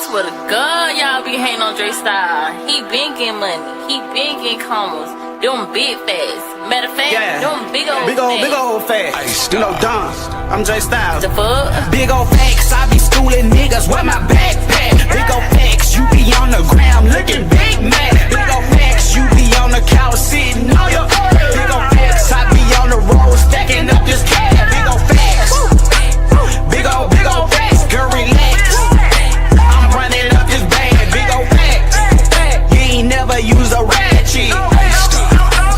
swear to God, y'all be hating on Drey Stylez. He been getting money. He been getting commas. Them big facts. Matter of fact, them big old facts. You know, Don, I'm Drey Stylez. The fuck? Big old facts, I be schooling niggas with my backpack. Big old facts, you be on the ground looking big mad. Big old facts, you be on the couch sitting on your ass. Big old facts, I be on the road stacking up this cash. Big old facts, big old facts, girl relax. I'm running up this bag. Big old facts, you ain't never used a ratchet.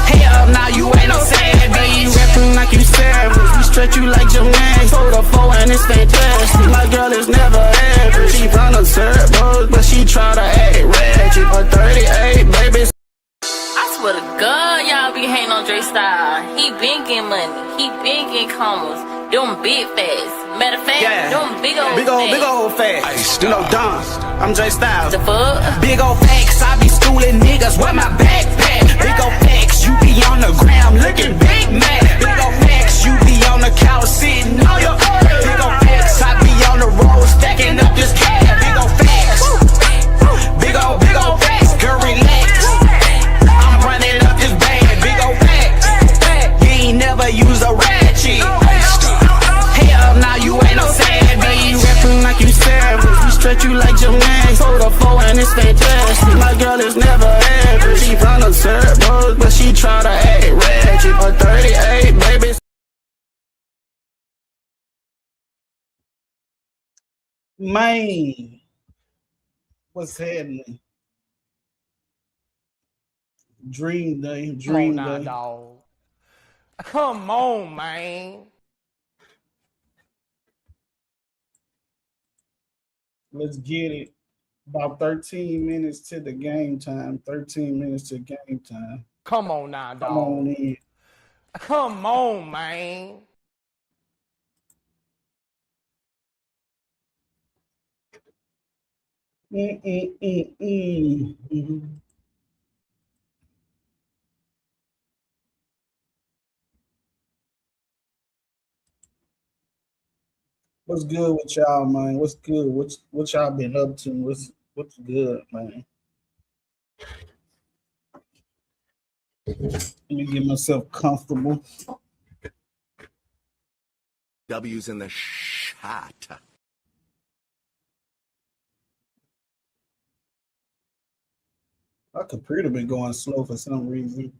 Hell, now you ain't no savage. You rapping like you savage. We stretch you like Jermaine. Sold a 4 and it's fantastic. My girl is never average. She from the suburbs, but she try to act ratchet. A 38, baby. I swear to God, y'all be hating on Drey Stylez. He been getting money. He been getting commas. Them big facts. Matter of fact, them big old facts. You know, Don, I'm Drey Stylez. The fuck? Big old facts, I be schooling niggas with my backpack. Big old facts, you be on the ground looking big mad. Big old facts, you be on the couch sitting on your ass. Big old facts, I be on the road stacking up this cash. Big old facts, big old facts, girl relax. I'm running up this bag. Big old facts, you ain't never used a ratchet. Hell, now you ain't no savage. You rapping like you savage. We stretch you like Jermaine. Sold a 4 and it's fantastic. My girl is never average. She from the suburbs, but she try to act ratchet. A 38, baby. Man, what's happening? Dream day. Dog. Come on, man. Let's get it. About 13 minutes to the game time. 13 minutes to game time. Come on now, dog. Come on in. Come on, man. What's good with y'all, man? What's good? What y'all been up to? What's good, man? Let me get myself comfortable. W's in the shot. My computer been going slow for some reason.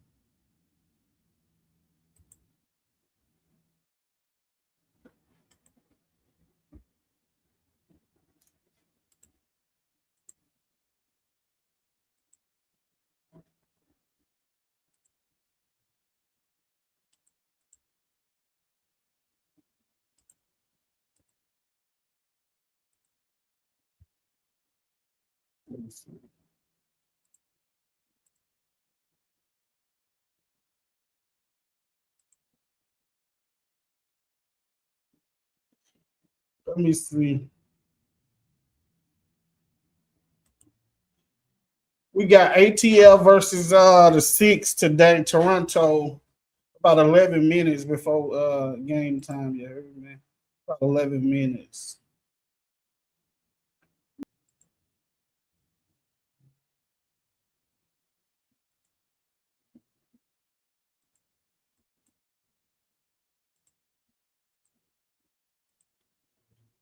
Let me see. Let me see. We got ATL versus the Six today, Toronto. About 11 minutes before game time. Yeah, man. About 11 minutes.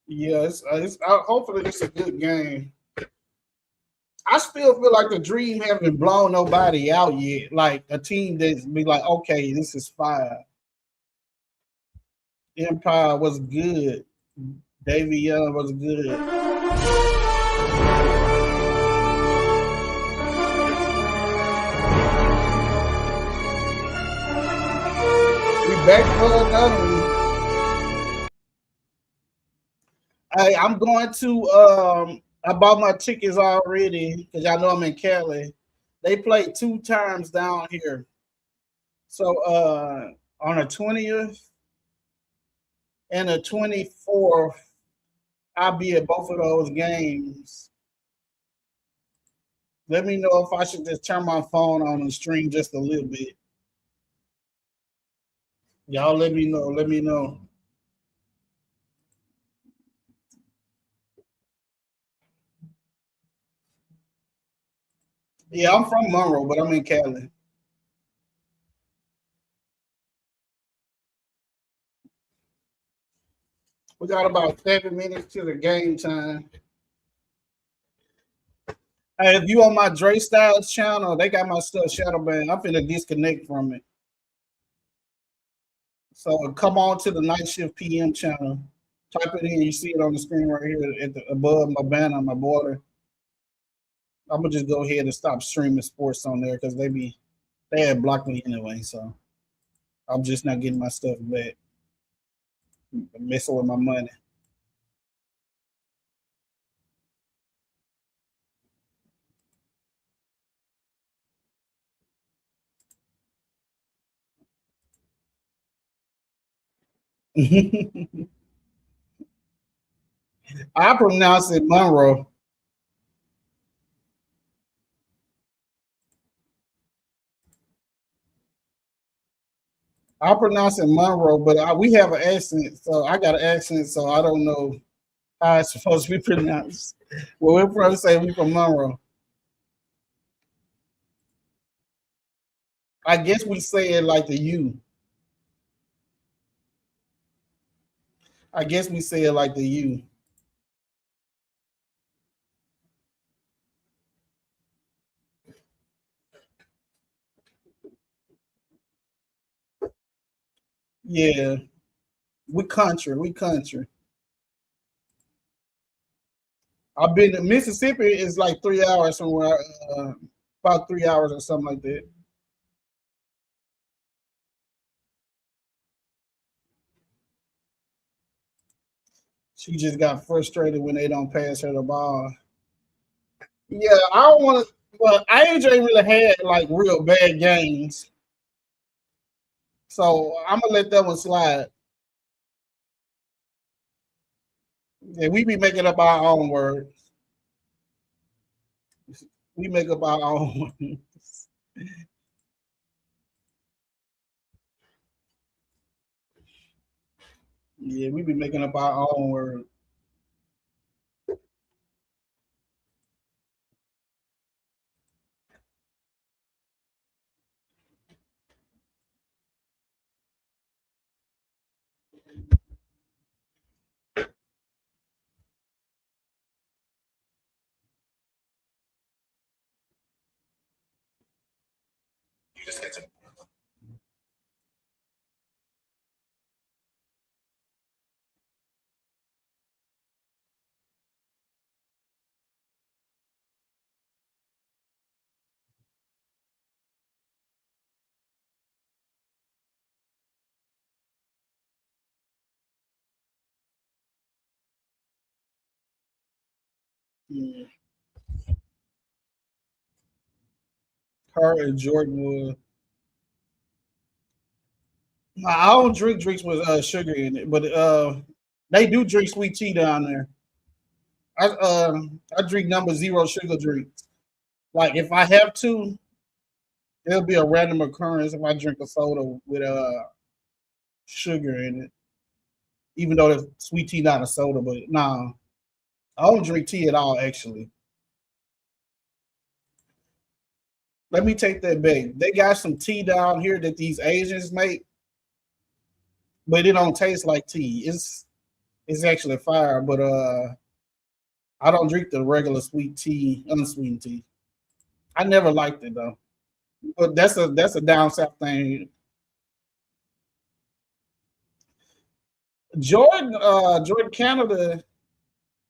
Yeah, hopefully it's a good game. I still feel like the Dream haven't blown nobody out yet. Like a team that's be like, okay, this is fire. Empire was good. Davy Young was good. We back for another one. Hey, I'm going to I bought my tickets already because y'all know I'm in Cali. They played 2 times down here. So on the 20th and the 24th, I'll be at both of those games. Let me know if I should just turn my phone on and stream just a little bit. Y'all let me know. Let me know. Yeah, I'm from Monroe, but I'm in Cali. We got about 7 minutes to the game time. Hey, if you on my Drey Stylez channel, they got my stuff shadow banned. I'm finna disconnect from it. So come on to the Night Shift PM channel. Type it in. You see it on the screen right here at the above my banner on my border. I'm gonna just go ahead and stop streaming sports on there because they had blocked me anyway. So I'm just not getting my stuff back. Messing with my money. I pronounce it Monroe. I pronounce it Monroe, but we have an accent, so I got an accent, so I don't know how it's supposed to be pronounced. Well, we're probably say we from Monroe. I guess we say it like the U. I guess we say it like the U. Yeah, we country. We country. I've been to Mississippi is like 3 hours from where, about 3 hours or something like that. She just got frustrated when they don't pass her the ball. Yeah, I don't want to. Well, AJ really had like real bad games, so I'm gonna let that one slide. Yeah, we be making up our own words. We make up our own. Yeah, we be making up our own words. Yeah. Her and Jordan Wood. I don't drink drinks with sugar in it, but they do drink sweet tea down there. I drink number zero sugar drinks. Like if I have to, it'll be a random occurrence if I drink a soda with sugar in it. Even though the sweet tea not a soda, but nah, I don't drink tea at all. Actually, let me take that back. They got some tea down here that these Asians make, but it don't taste like tea. It's actually fire, but I don't drink the regular sweet tea, unsweetened tea. I never liked it though. But that's a down south thing. Jordan Canada,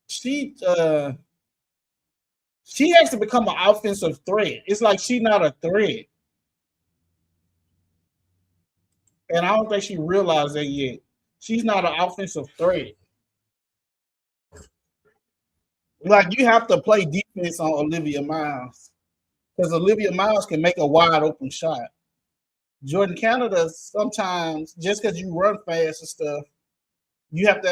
she she has to become an offensive threat. It's like she's not a threat. And I don't think she realized that yet. She's not an offensive threat. Like you have to play defense on Olivia Miles. Because Olivia Miles can make a wide open shot. Jordan Canada sometimes just because you run fast and stuff, you have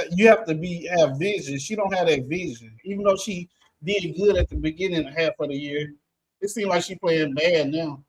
to be have vision. She don't have that vision. Even though she did good at the beginning half of the year, it seems like she playing bad now.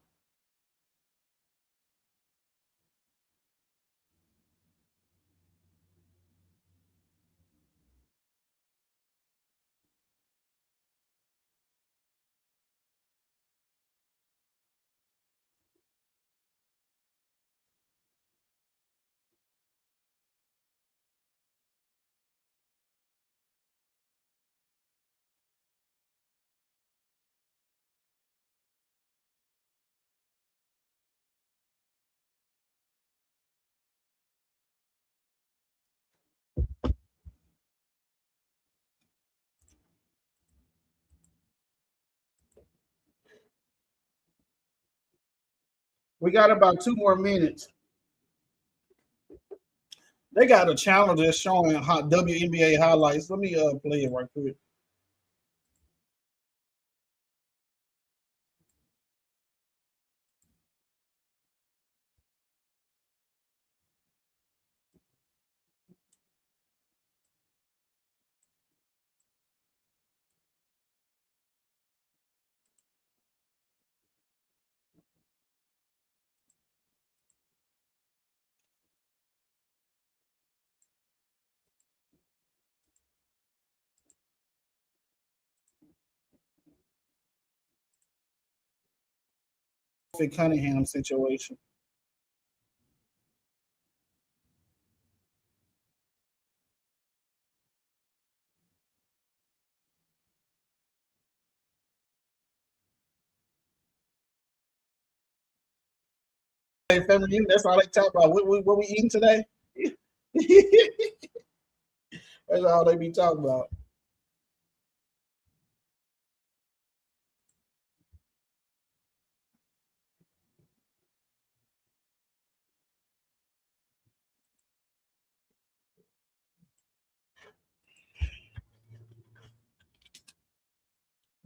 We got about 2 more minutes. They got a channel that's showing WNBA highlights. Let me play it right quick. Cunningham situation. Hey, family unit, that's all they talk about. What we eating today? That's all they be talking about.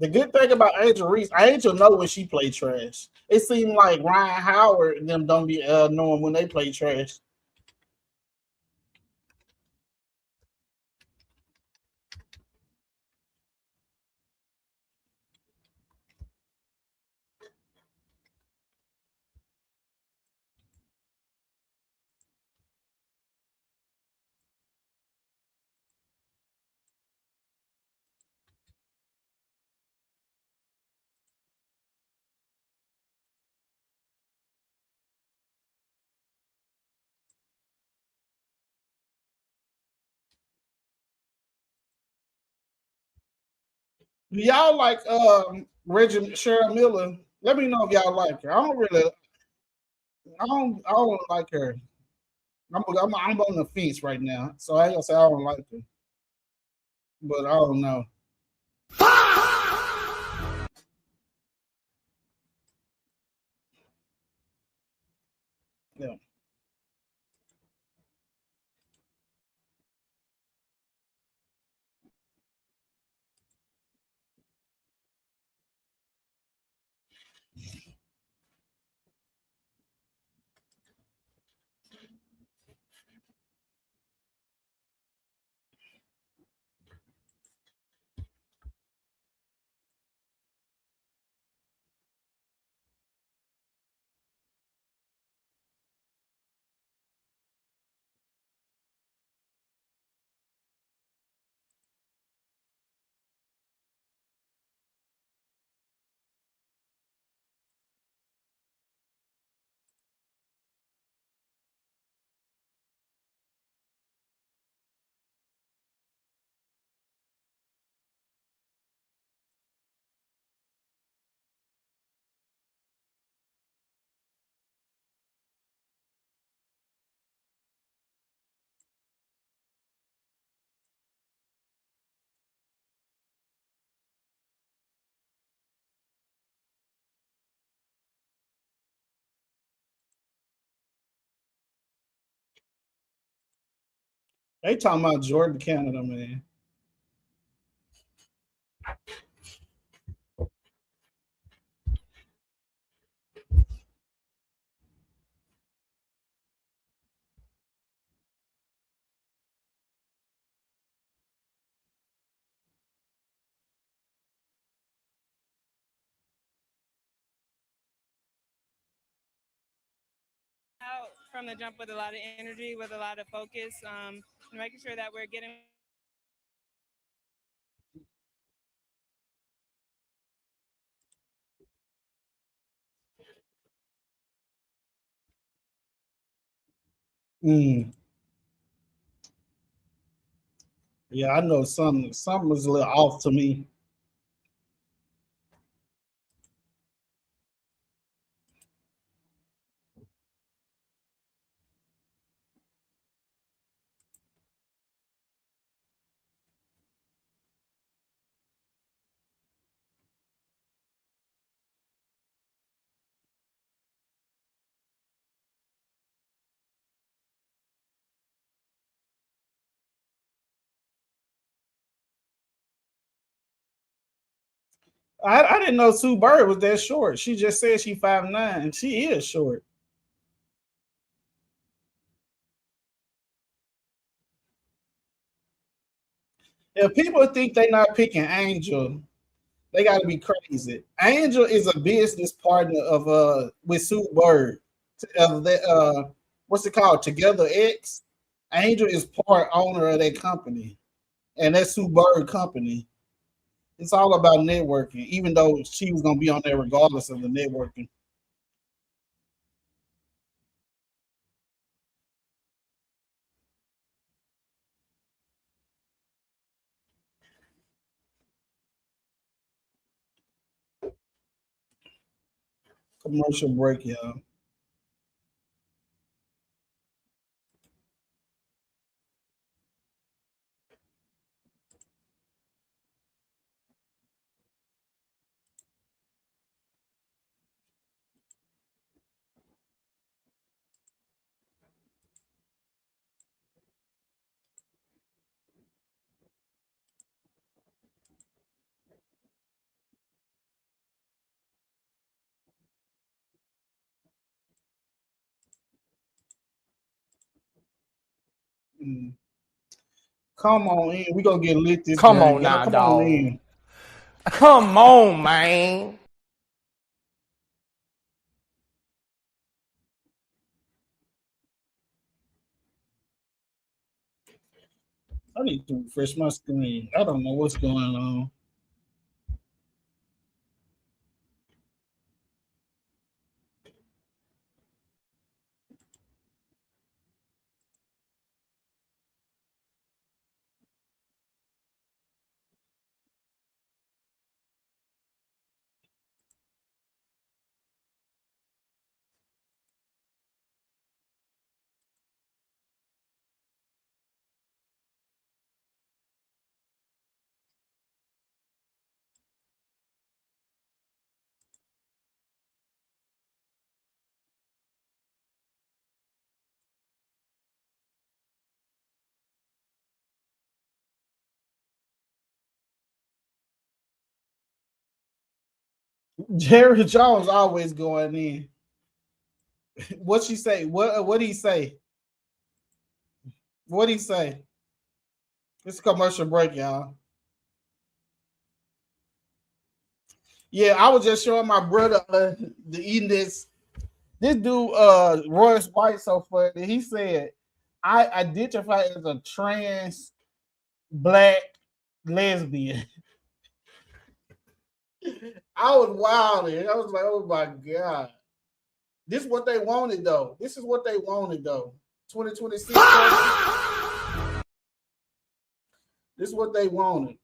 The good thing about Angel Reese, Angel know when she play trash. It seemed like Ryan Howard and them don't be knowing when they play trash. Y'all like Reggie Cheryl Miller? Let me know if y'all like her. I don't like her. I'm on the fence right now, so I ain't gonna say I don't like her, but I don't know. Yeah. They talking about Jordan Canada, man. Out from the jump with a lot of energy, with a lot of focus, and making sure that we're getting. Mm. Yeah, I know something was a little off to me. I didn't know Sue Bird was that short. She just said she 5'9". She is short. If people think they're not picking Angel, they got to be crazy. Angel is a business partner of with Sue Bird. Of the what's it called? Together X. Angel is part owner of that company, and that's Sue Bird company. It's all about networking, even though she was gonna be on there regardless of the networking. Commercial break, y'all. Mm. Come on in. We gonna get lit this Come drink. on Y'all now, come on dog. in. Come on, man. I need to refresh my screen. I don't know what's going on. Jerry Jones always going in. What she say? What he say? What he say? It's a commercial break, y'all. Yeah, I was just showing my brother the eating this. This dude, Royce White, so funny. He said, "I identify as a trans black lesbian." I was wild. I was like, "Oh my god, this is what they wanted though. This is what they wanted though. 2026. This is what they wanted."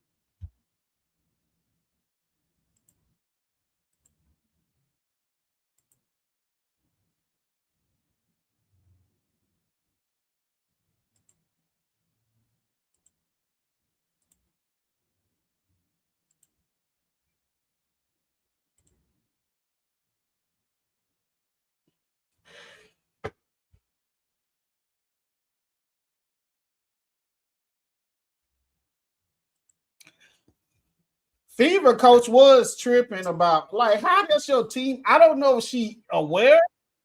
Fever coach was tripping about like how does your team? I don't know if she aware.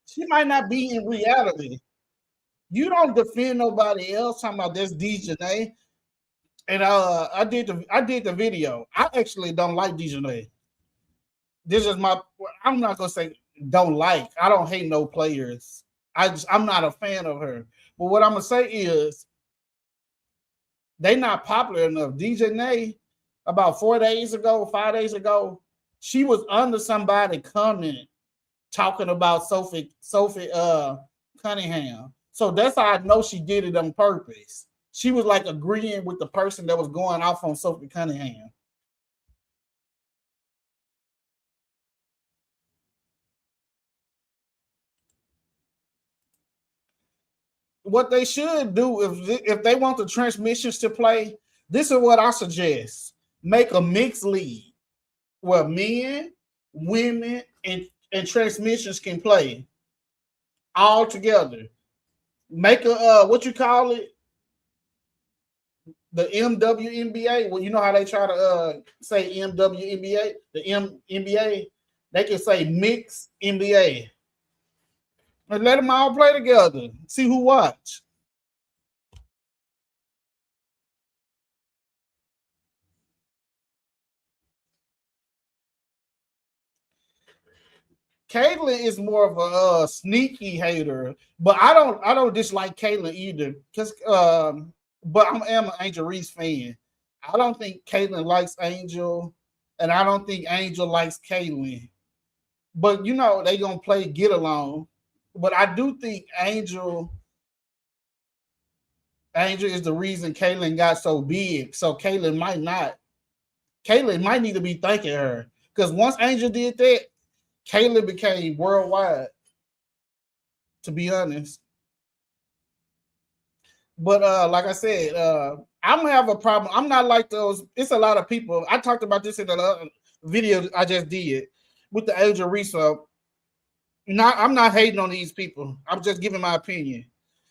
She might not be in reality. You don't defend nobody else talking about this DJ. And I did the video. I actually don't like DJ. This is my I'm not gonna say don't like. I don't hate no players. I'm not a fan of her. But what I'm gonna say is they not popular enough. DJ about 4 days ago, 5 days ago, she was under somebody comment talking about Sophie Cunningham. So that's how I know she did it on purpose. She was like agreeing with the person that was going off on Sophie Cunningham. What they should do if they want the transmissions to play, this is what I suggest: make a mixed league where men, women, and transmissions can play all together. Make a what you call it? The MWNBA. Well, you know how they try to say MWNBA, the NBA. They can say mixed NBA. And let them all play together. See who watch. Caitlyn is more of a sneaky hater, but I don't dislike Caitlyn either. But I am an Angel Reese fan. I don't think Caitlyn likes Angel, and I don't think Angel likes Caitlyn. But you know they gonna play get along. But I do think Angel is the reason Caitlyn got so big. So Caitlyn might need to be thanking her because once Angel did that, Caitlyn became worldwide. To be honest, but like I said, I'm gonna have a problem. I'm not like those. It's a lot of people. I talked about this in the video I just did with the Angel Reese. I'm not hating on these people. I'm just giving my opinion.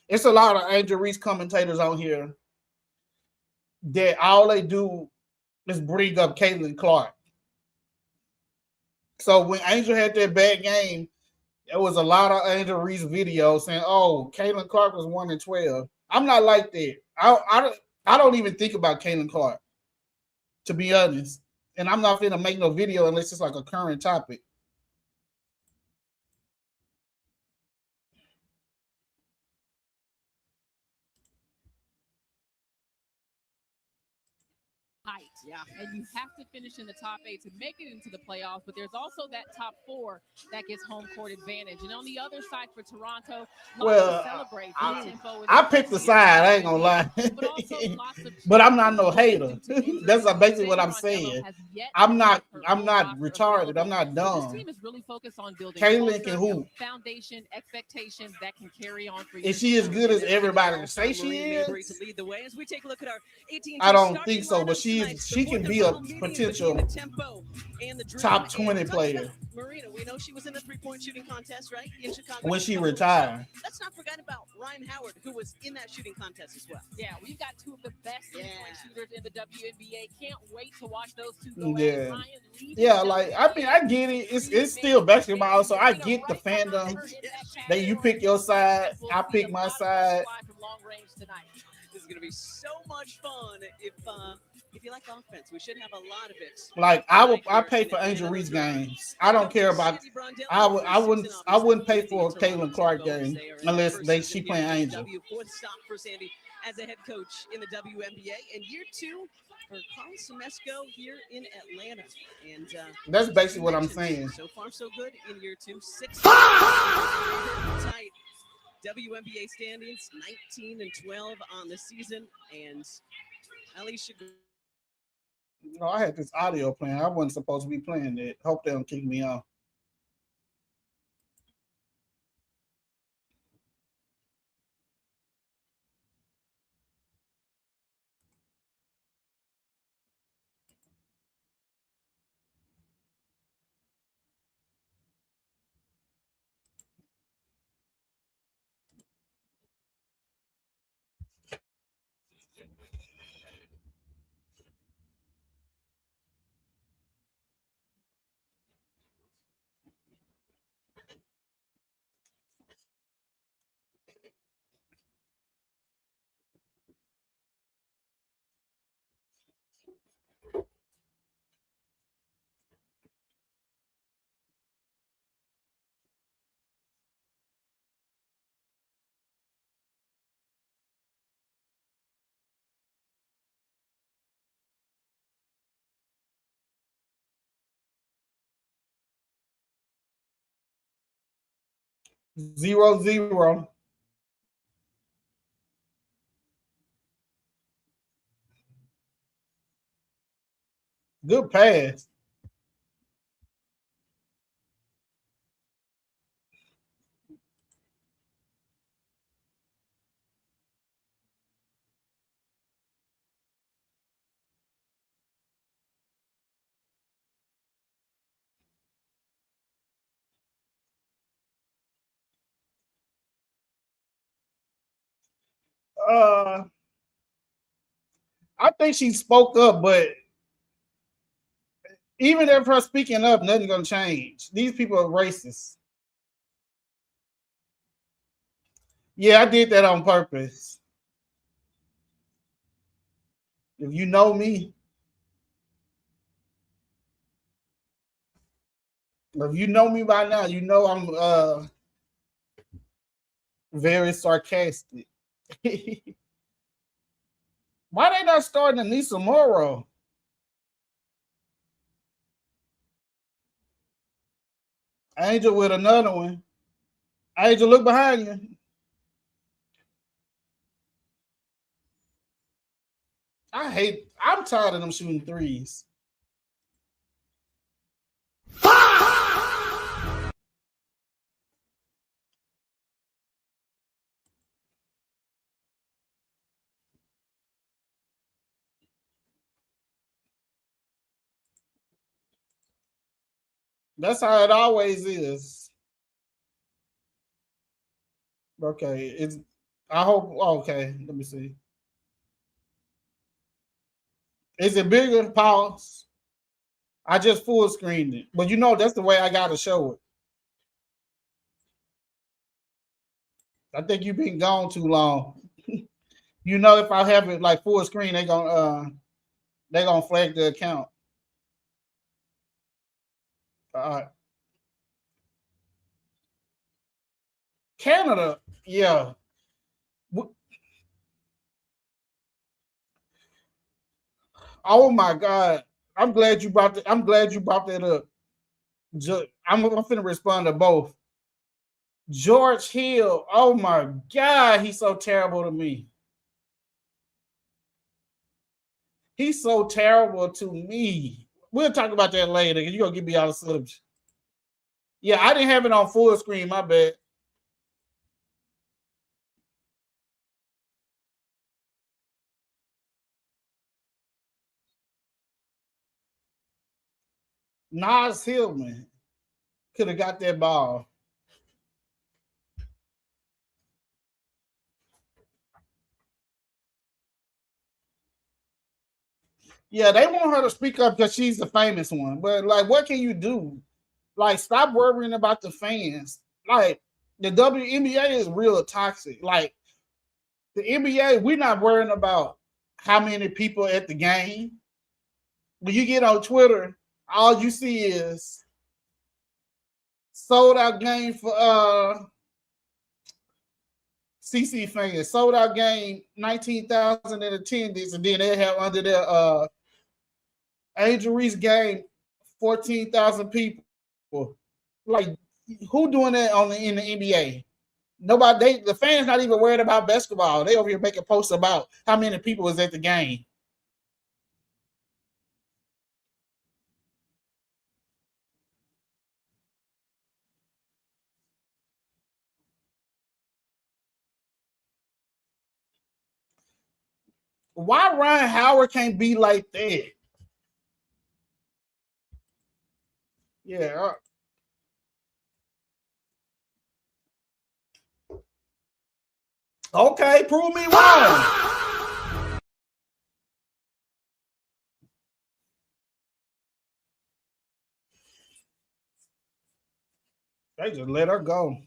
It's a lot of Angel Reese commentators on here that all they do is bring up Caitlin Clark. So when Angel had that bad game, there was a lot of Angel Reese videos saying, "Oh, Caitlin Clark was 1-12." I'm not like that. I don't even think about Caitlin Clark, to be honest. And I'm not gonna make no video unless it's like a current topic. Yeah. And you have to finish in the top 8 to make it into the playoffs. But there's also that top 4 that gets home court advantage. And on the other side for Toronto, Well, celebrate. I picked the side. I ain't gonna lie, but I'm not no hater. That's basically what I'm saying. I'm not retarded. I'm not dumb. This team is really focused on building Caitlyn can hoop. Foundation, expectations that can carry on for years. Is she as good as everybody say she is? I don't think so, but she can be a potential top 20 player. Marina, we know she was in the 3-point shooting contest, right? In Chicago. When she retired. Let's not forget about Ryan Howard, who was in that shooting contest as well. Yeah, we've got 2 of the best 3-point shooters in the WNBA. Can't wait to watch those 2 go. Yeah, like I mean, I get it. It's still basketball, so I get the fandom. That you pick your side, I pick my side. This is gonna be so much fun if you like offense. We should have a lot of it. Like I pay for Angel Reese games. I don't care about. I wouldn't pay for a Caitlin Clark game unless she playing Angel. Fourth stop for Sandy as a head coach in the WNBA, and year 2 for Carl Semesco here in Atlanta. And that's basically what I'm saying. So far, so good in year 2. 6 tight WNBA standings, 19-12 on the season, and Alicia. No, I had this audio playing. I wasn't supposed to be playing it. Hope they don't kick me off. Zero, 0. Good pass. I think she spoke up, but even if her speaking up, nothing's gonna change. These people are racist. Yeah, I did that on purpose. If you know me, if you know me by now, you know I'm very sarcastic. Why they not starting Anissa Morrow? Angel with another one. Angel, look behind you. I'm tired of them shooting threes. That's how it always is. Okay, it's. I hope. Okay, let me see. Is it bigger? Pause. I just full screened it, but you know that's the way I gotta show it. I think you've been gone too long. You know, if I have it like full screen, they're gonna flag the account. Canada, yeah. Oh my God. I'm glad you brought that up. I'm finna respond to both. George Hill, oh my God, he's so terrible to me. He's so terrible to me. We'll talk about that later. You're gonna give me all the subject. Yeah, I didn't have it on full screen, my bad. Nas Hillman could have got that ball. Yeah, they want her to speak up because she's the famous one. But like, what can you do? Like, stop worrying about the fans. Like, the WNBA is real toxic. Like, the NBA, we're not worrying about how many people at the game. When you get on Twitter, all you see is sold out game for CC fans, sold out game, 19,000 in attendance, and then they have under their Angel Reese game, 14,000 people. Like, who doing that in the NBA? Nobody. The fans not even worried about basketball. They over here making posts about how many people was at the game. Why Ryan Howard can't be like that? Yeah. Okay, prove me wrong. They just let her go.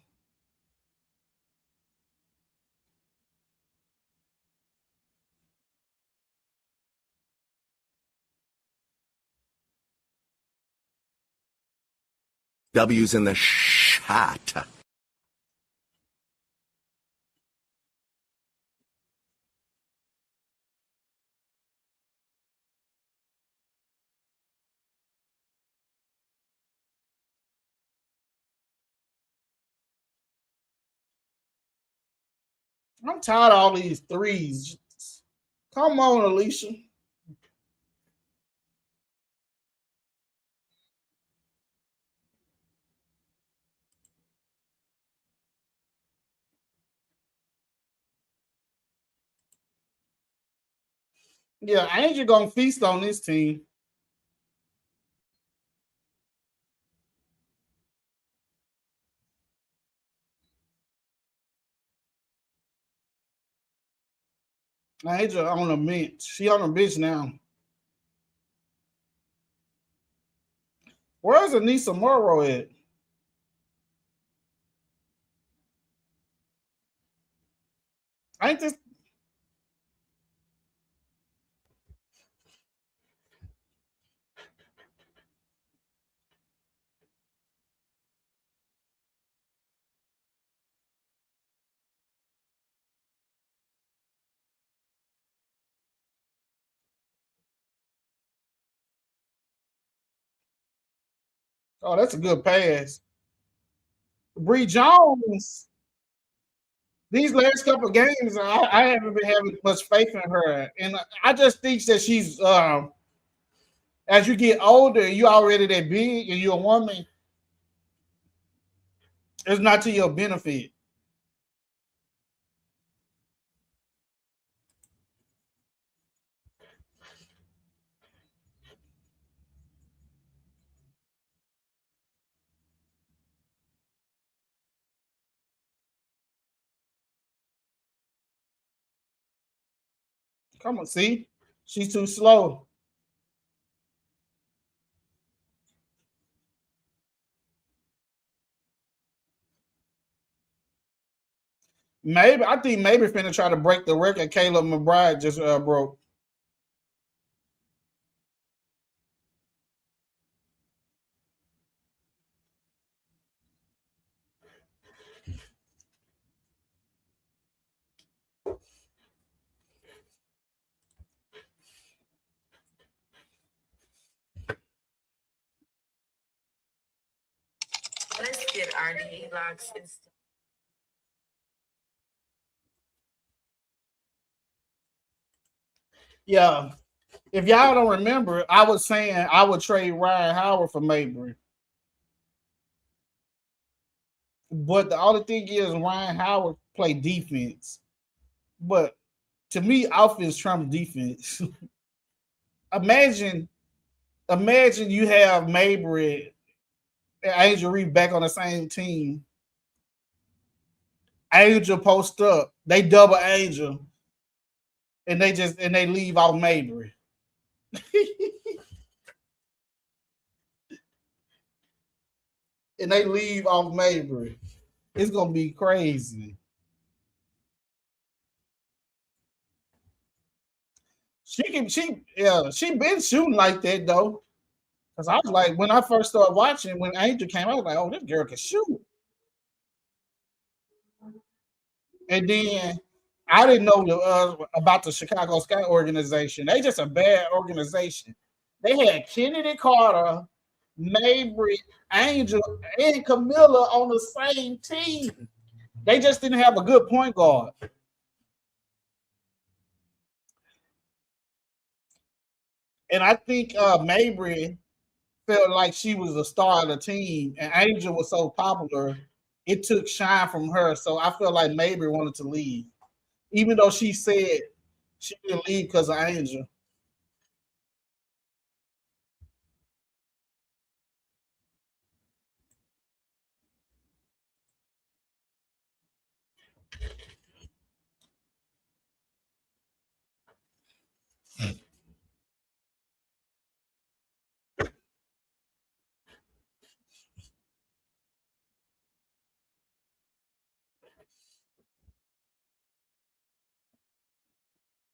W's in the shot. I'm tired of all these threes. Come on, Alicia. Yeah, Angel gonna feast on this team. Angel on the bench. She on the bench now. Where's Anissa Morrow at? Ain't this? Oh, that's a good pass. Bree Jones. These last couple of games, I haven't been having much faith in her, and I just think that she's as you get older, you already that big, and you're a woman. It's not to your benefit. Come on, see, she's too slow. Maybe I think maybe finna try to break the record Caleb McBride just broke. Let's get RDE lock system. Yeah, if y'all don't remember, I was saying I would trade Ryan Howard for Mabry. But the only thing is Ryan Howard play defense. But to me, offense trumps defense. imagine, imagine you have Mabry and Angel Reese back on the same team. Angel post up, they double Angel, and they leave off Mabry. And they leave off Mabry. It's gonna be crazy. She been shooting like that though. Cause I was like, when I first started watching, when Angel came, I was like, oh, this girl can shoot. And then I didn't know about the Chicago Sky organization. They just a bad organization. They had Kennedy Carter, Mabry, Angel, and Camilla on the same team. They just didn't have a good point guard. And I think Mabry felt like she was the star of the team, and Angel was so popular, it took shine from her. So I felt like Mabry wanted to leave, even though she said she didn't leave because of Angel.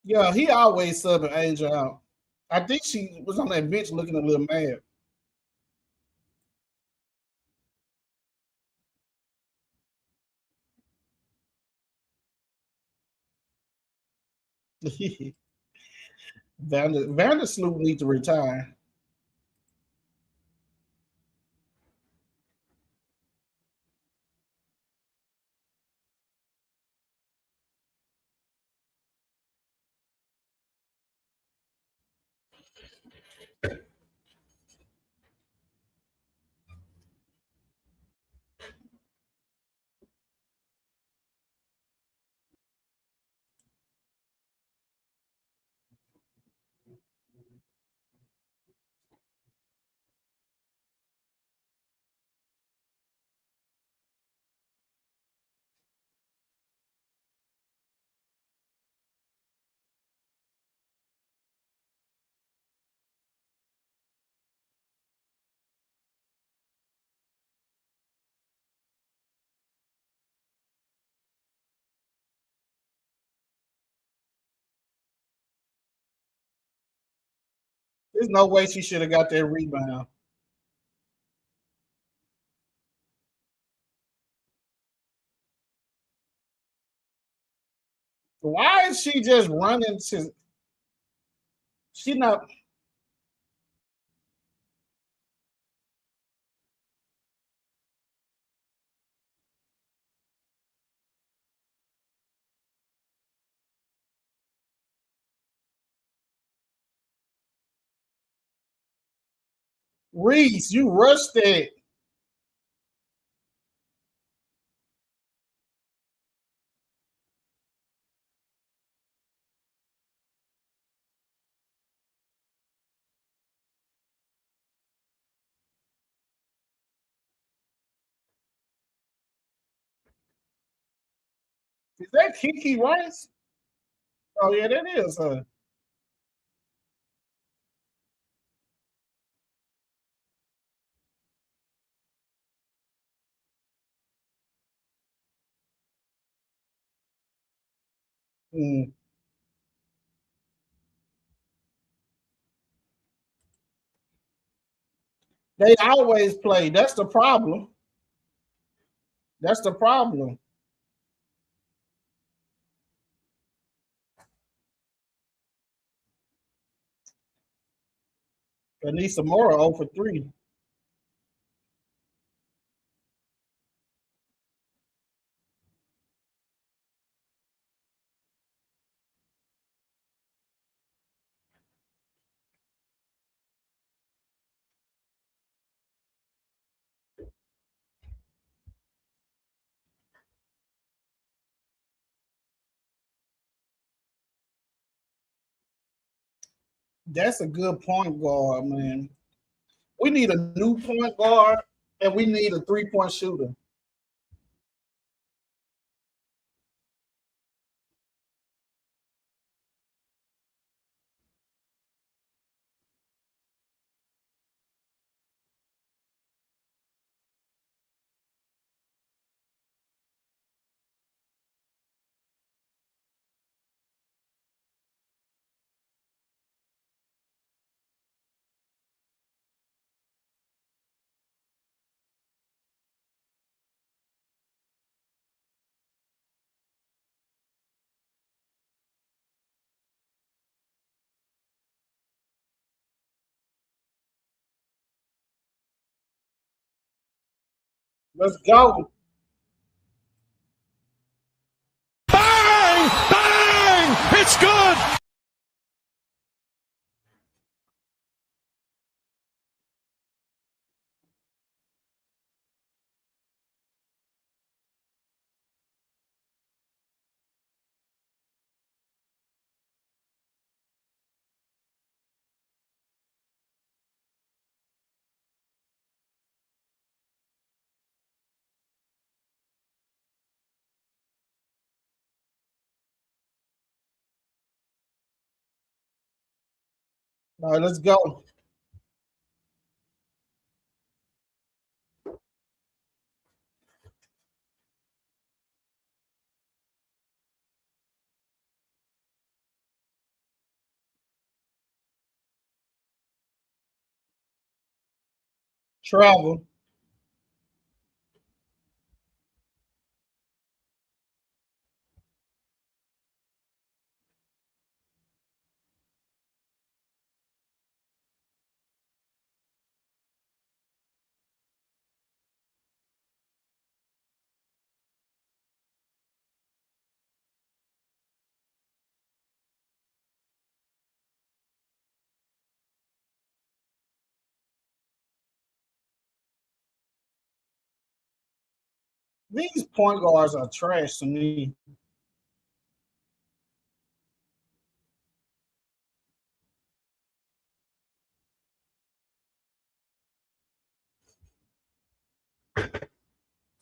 Yeah, he always subbing Angel out. I think she was on that bench looking a little mad. Vandersloot needs to retire. There's no way she should have got that rebound. Why is she just running to? She not. Reese, you rushed it. Is that Kiki Rice? Oh yeah, that is her. Mm. They always play. That's the problem. That's the problem. Anissa Mora 0 for 3. That's a good point guard, man. We need a new point guard and we need a 3-point shooter. Let's go. Bang! Bang! It's good! All right, let's go. Travel. These point guards are trash to me.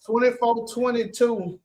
Twenty-four, 22.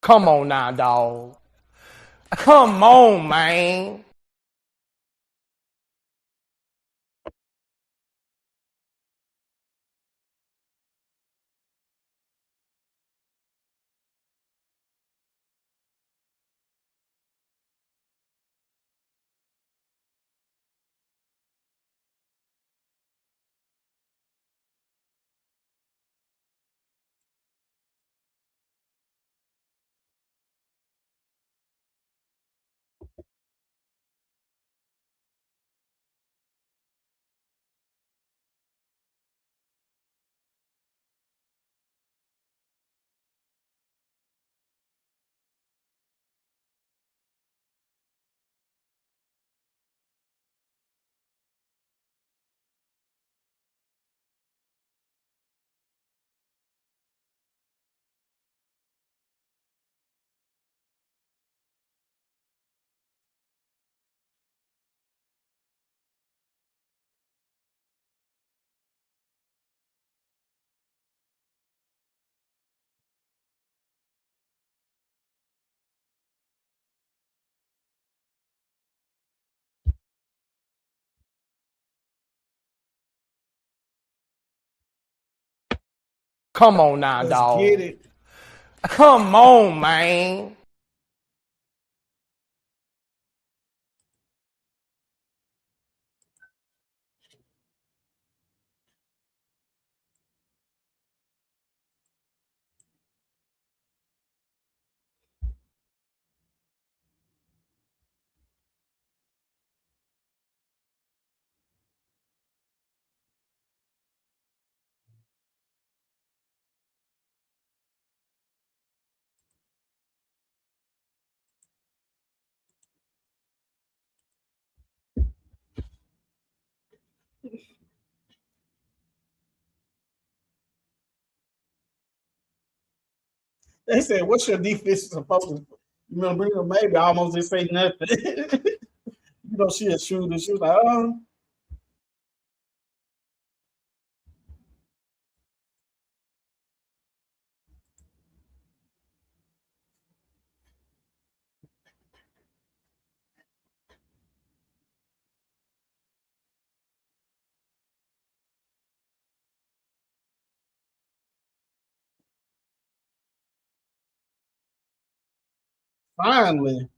Come on now, dog. Come on, man. Come on now, Let's get dog. it. Come on, man. They said, "What's your defense supposed to?" You know, bring her maybe almost didn't say nothing. You know, she a shooter. She was like, "Oh, finally."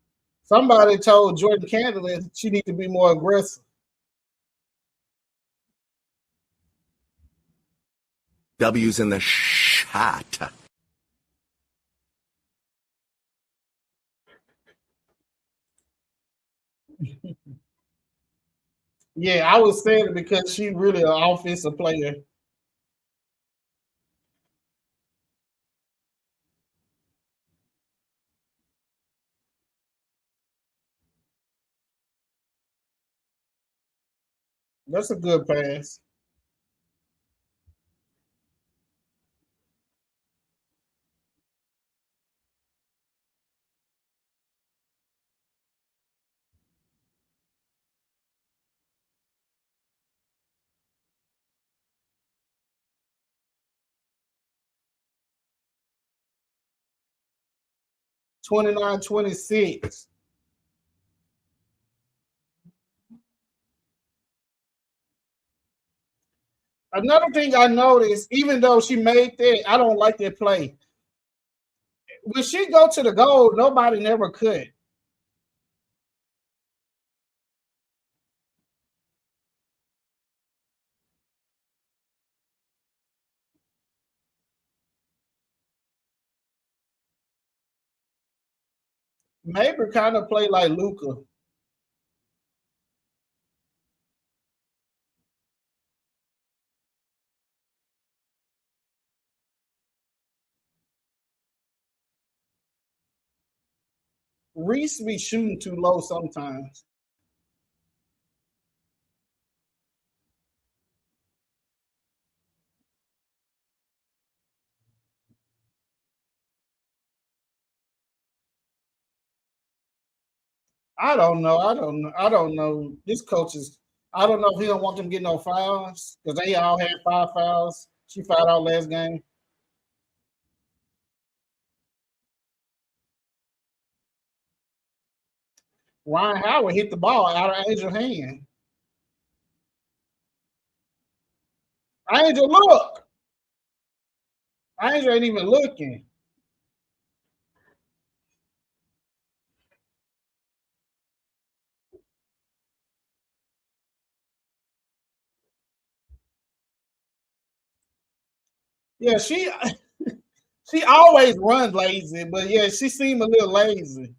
Somebody told Jordan Candler she need to be more aggressive. W's in the shot. Yeah, I was saying it because she really an offensive player. That's a good pass. Twenty-nine, 26. Another thing I noticed, even though she made that, I don't like that play. When she go to the goal, nobody never could. Maybe kind of play like Luca. Reese be shooting too low sometimes. I don't know. I don't know. I don't know. This coach is. I don't know if he don't want them getting no fouls because they all had 5 fouls. She fouled out last game. Ryan Howard hit the ball out of Angel's hand. Angel, look. Angel ain't even looking. Yeah, she always runs lazy, but yeah, she seemed a little lazy.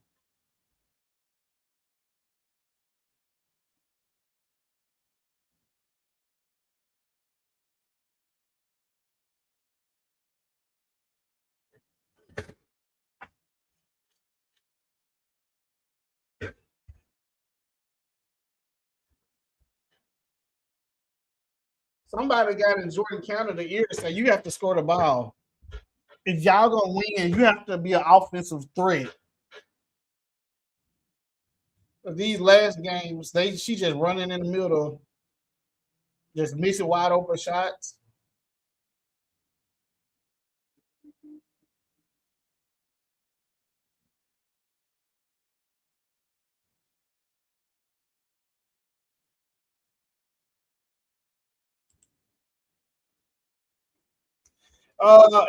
Somebody got in Jordan Counter the ear and say you have to score the ball. If y'all gonna win, you have to be an offensive threat. But these last games, she just running in the middle, just missing wide open shots.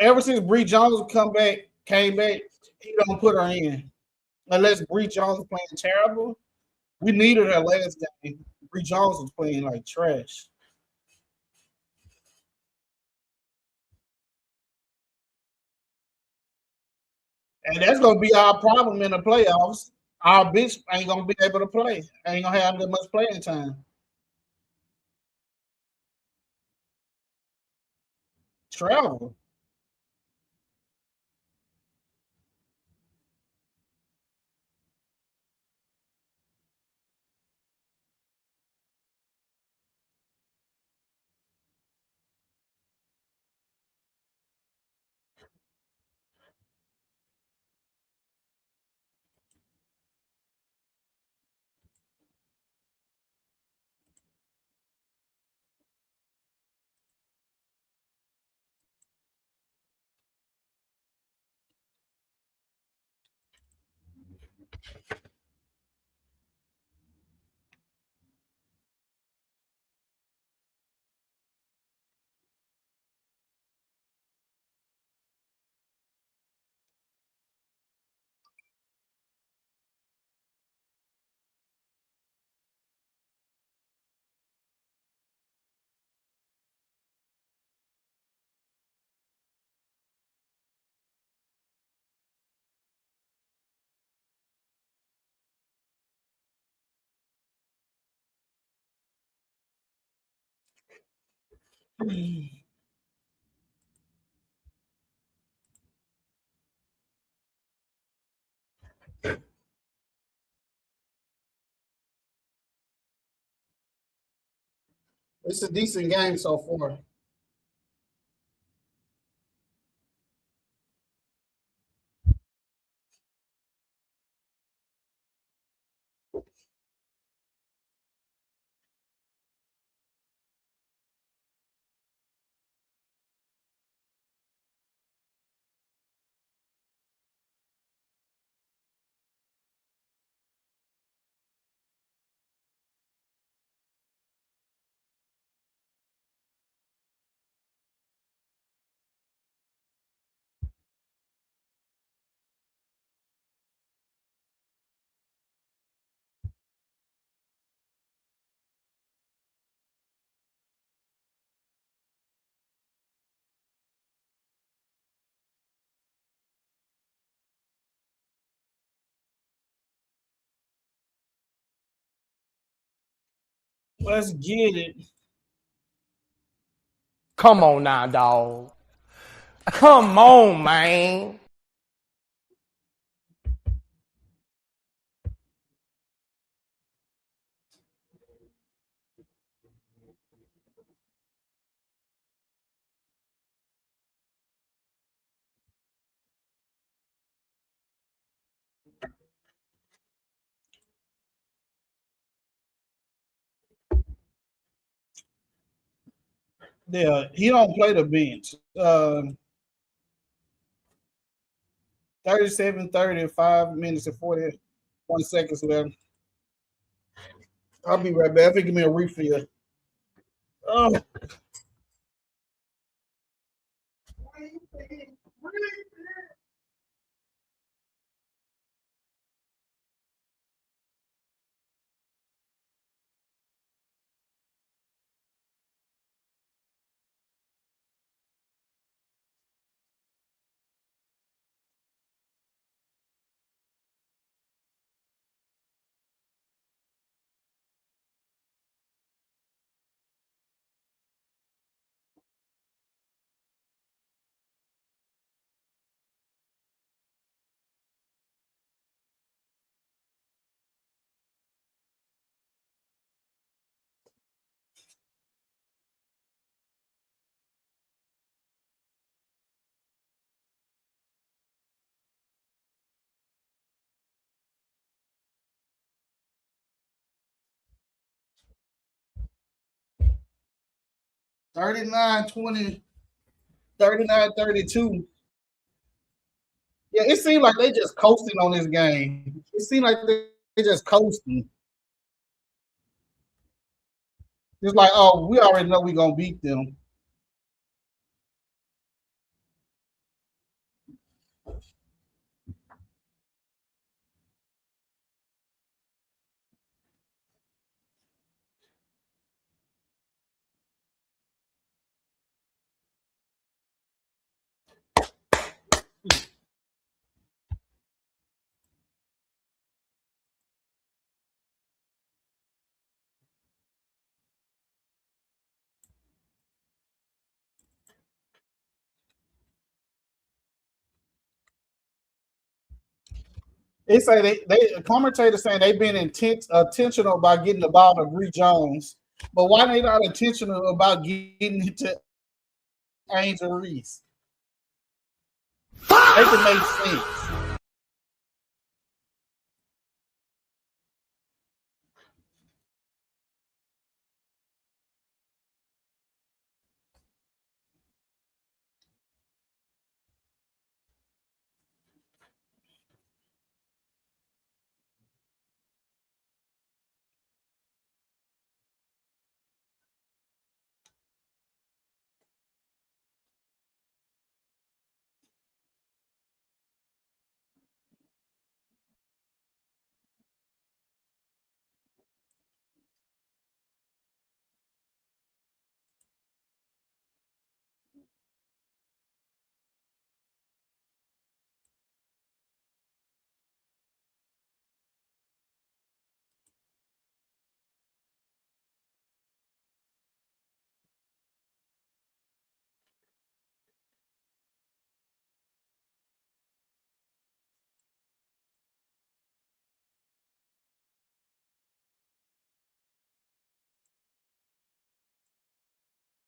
Ever since Bree Jones came back, he don't put her in. Unless Bree Jones is playing terrible. We needed her last game. Bree Jones was playing like trash. And that's gonna be our problem in the playoffs. Our bitch ain't gonna be able to play. Ain't gonna have that much playing time. Travel. It's a decent game so far. Let's get it. Come on now, dog. Come on, man. Yeah, he don't play the bench. 37, 30, 5 minutes and 41 seconds left. I'll be right back. If you give me a refill. Oh. 39-20, 39-32. Yeah, it seemed like they just coasting on this game. It seemed like they just coasting. It's like, oh, we already know we're gonna beat them. They say they commentators saying they've been intentional about getting the ball to Bree Jones, but why they not intentional about getting it to Angel Reese? Make it make sense.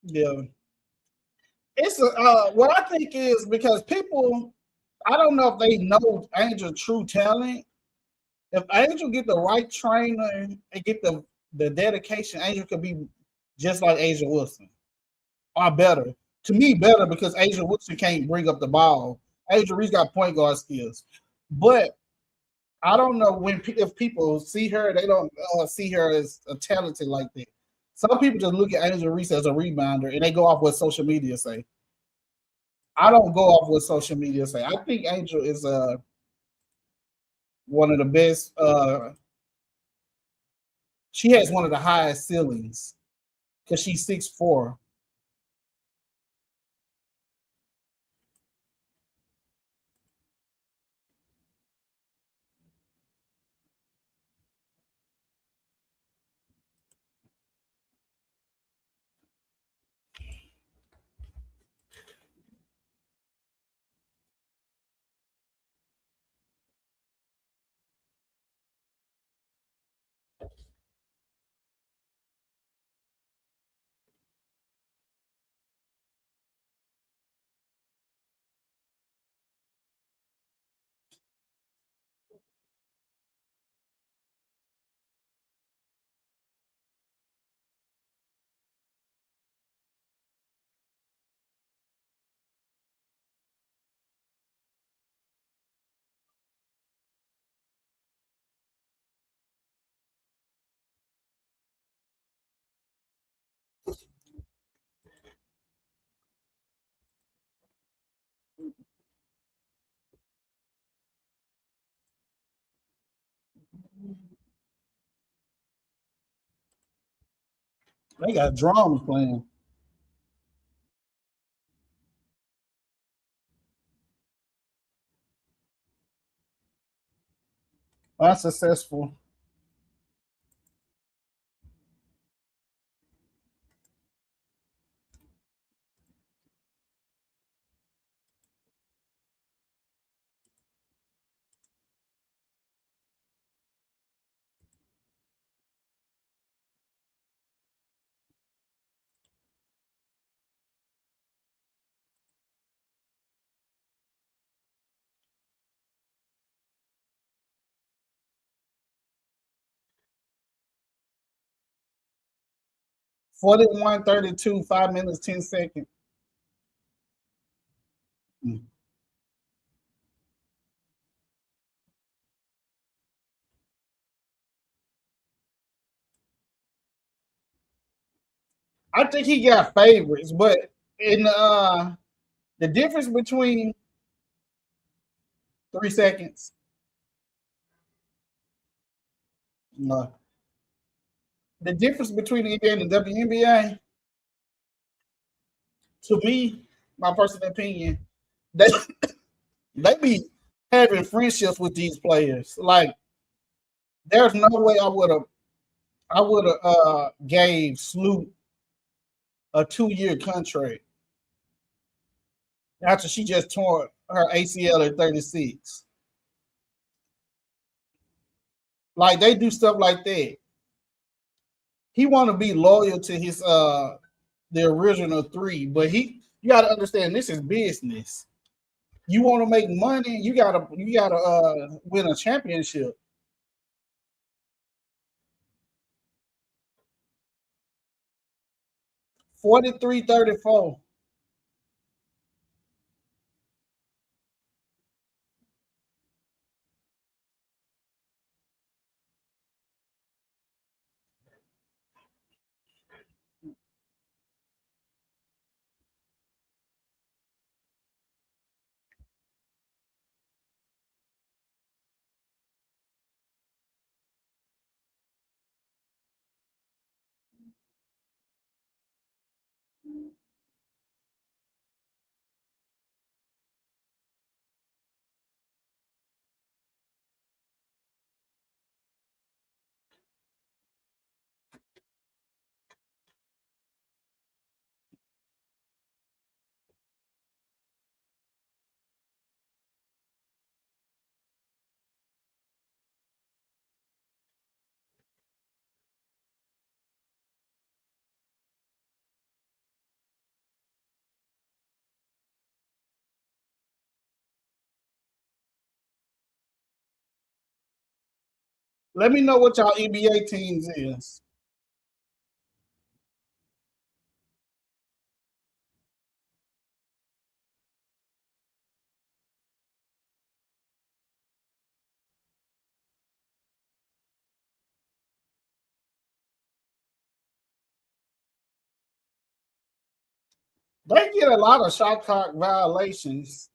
Yeah. It's what I think is because people, I don't know if they know Angel true talent. If Angel get the right trainer and get the dedication, Angel could be just like Angel Wilson or better. To me, better because Angel Wilson can't bring up the ball. Angel Reese got point guard skills, but I don't know if people see her, they don't see her as a talented like that. Some people just look at Angel Reese as a rebounder and they go off what social media say. I don't go off what social media say. I think Angel is one of the best. She has one of the highest ceilings because she's 6'4". They got drums playing. That's successful. Forty-one 32, 5 minutes, 10 seconds. I think he got favorites, but in the difference between 3 seconds. No. The difference between the NBA and the WNBA, to me, my personal opinion, they they be having friendships with these players. Like, there's no way I would have gave Sloot a 2-year contract after she just tore her ACL at 36. Like, they do stuff like that. He want to be loyal to his the original three, but you got to understand, this is business. You want to make money, you gotta win a championship. $43.34. Let me know what y'all NBA teams is. They get a lot of shot clock violations.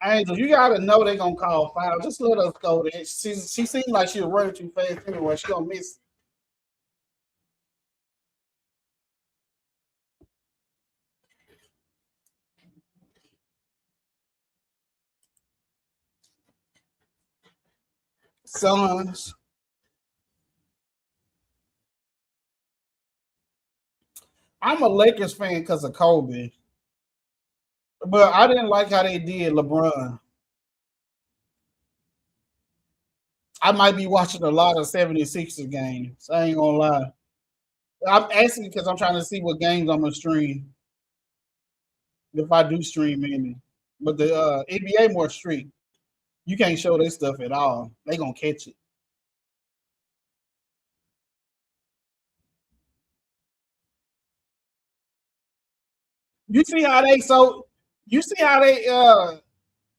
Angel, you gotta know they're gonna call foul. Just let us go there. She seems like she's running too fast anyway. She gonna miss. Suns. I'm a Lakers fan because of Kobe, but I didn't like how they did LeBron. I might be watching a lot of 76ers games. I ain't gonna lie. I'm asking because I'm trying to see what games I'm gonna stream if I do stream any. But the NBA more strict. You can't show this stuff at all. They gonna catch it. You see how they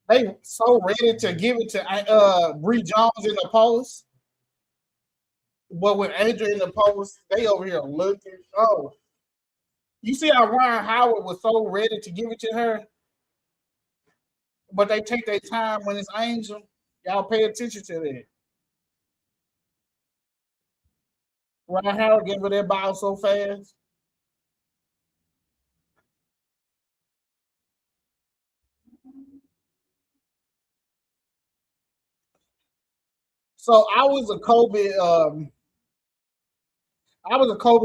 they so ready to give it to Bree Jones in the post, but with Adrian in the post, they over here looking. Oh, you see how Ryan Howard was so ready to give it to her, but they take their time when it's Angel. Y'all pay attention to that. Ryan Howard gave her that ball so fast. So I was a Kobe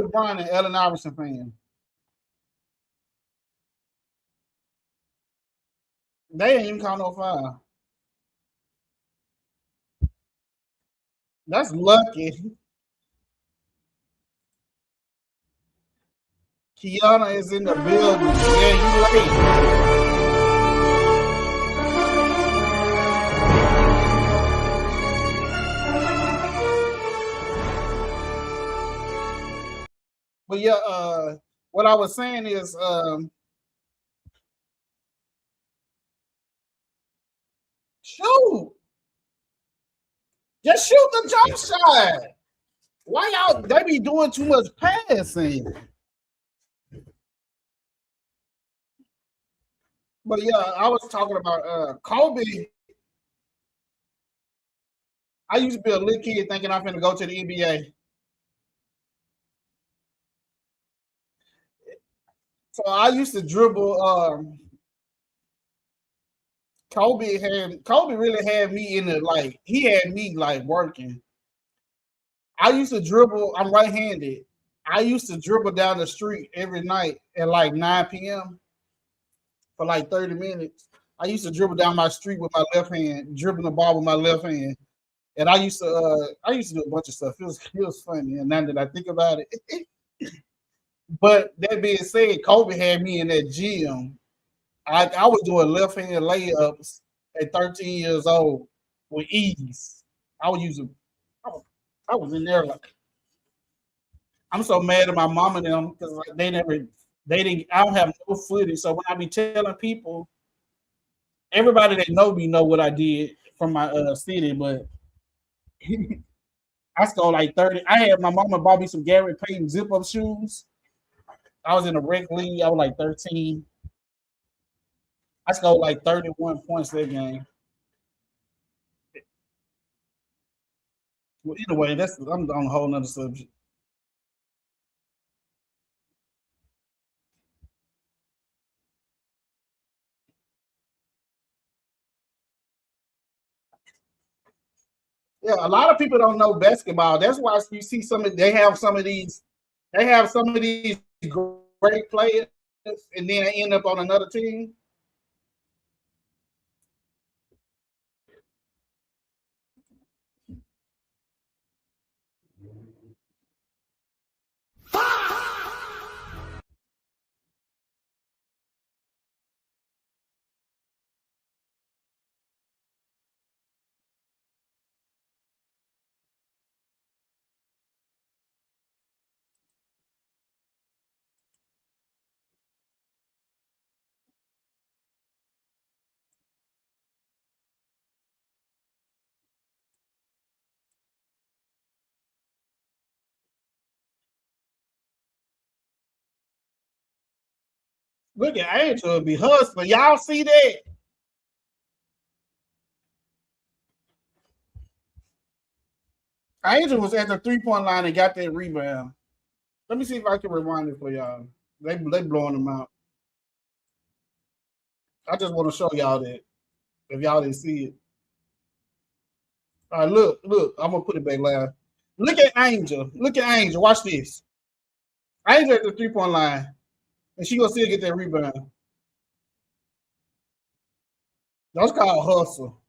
Bryant and Allen Iverson fan. They ain't even caught no foul. That's lucky. Kiana is in the building. Yeah, you late. But yeah, what I was saying is, shoot, just shoot the jump shot. Why y'all? They be doing too much passing. But yeah, I was talking about Kobe. I used to be a little kid thinking I'm gonna go to the NBA. So I used to dribble. Kobe really had me in the like. He had me like working. I used to dribble. I'm right-handed. I used to dribble down the street every night at like 9 p.m. for like 30 minutes. I used to dribble down my street with my left hand, dribbling the ball with my left hand. And I used to do a bunch of stuff. It was funny. And now that I think about it. But that being said, Kobe had me in that gym. I was doing left hand layups at 13 years old with ease. I was using I was in there like I'm so mad at my mom and them because like, they didn't I don't have no footage. So when I be telling people, everybody that know me know what I did from my city, but I stole like 30. I had my mama bought me some Gary Payton zip up shoes. I was in a rec league. I was like 13. I scored like 31 points that game. Well, either way, I'm on a whole nother subject. Yeah, a lot of people don't know basketball. That's why you see they have some of these great players and then they end up on another team. Look at Angel be hustling. Y'all see that? Angel was at the 3-point line and got that rebound. Let me see if I can rewind it for y'all. They blowing them out. I just want to show y'all that if y'all didn't see it. All right, look. I'm gonna put it back live. Look at Angel. Look at Angel. Watch this. Angel at the 3-point line, and she gonna still get that rebound. That's called hustle.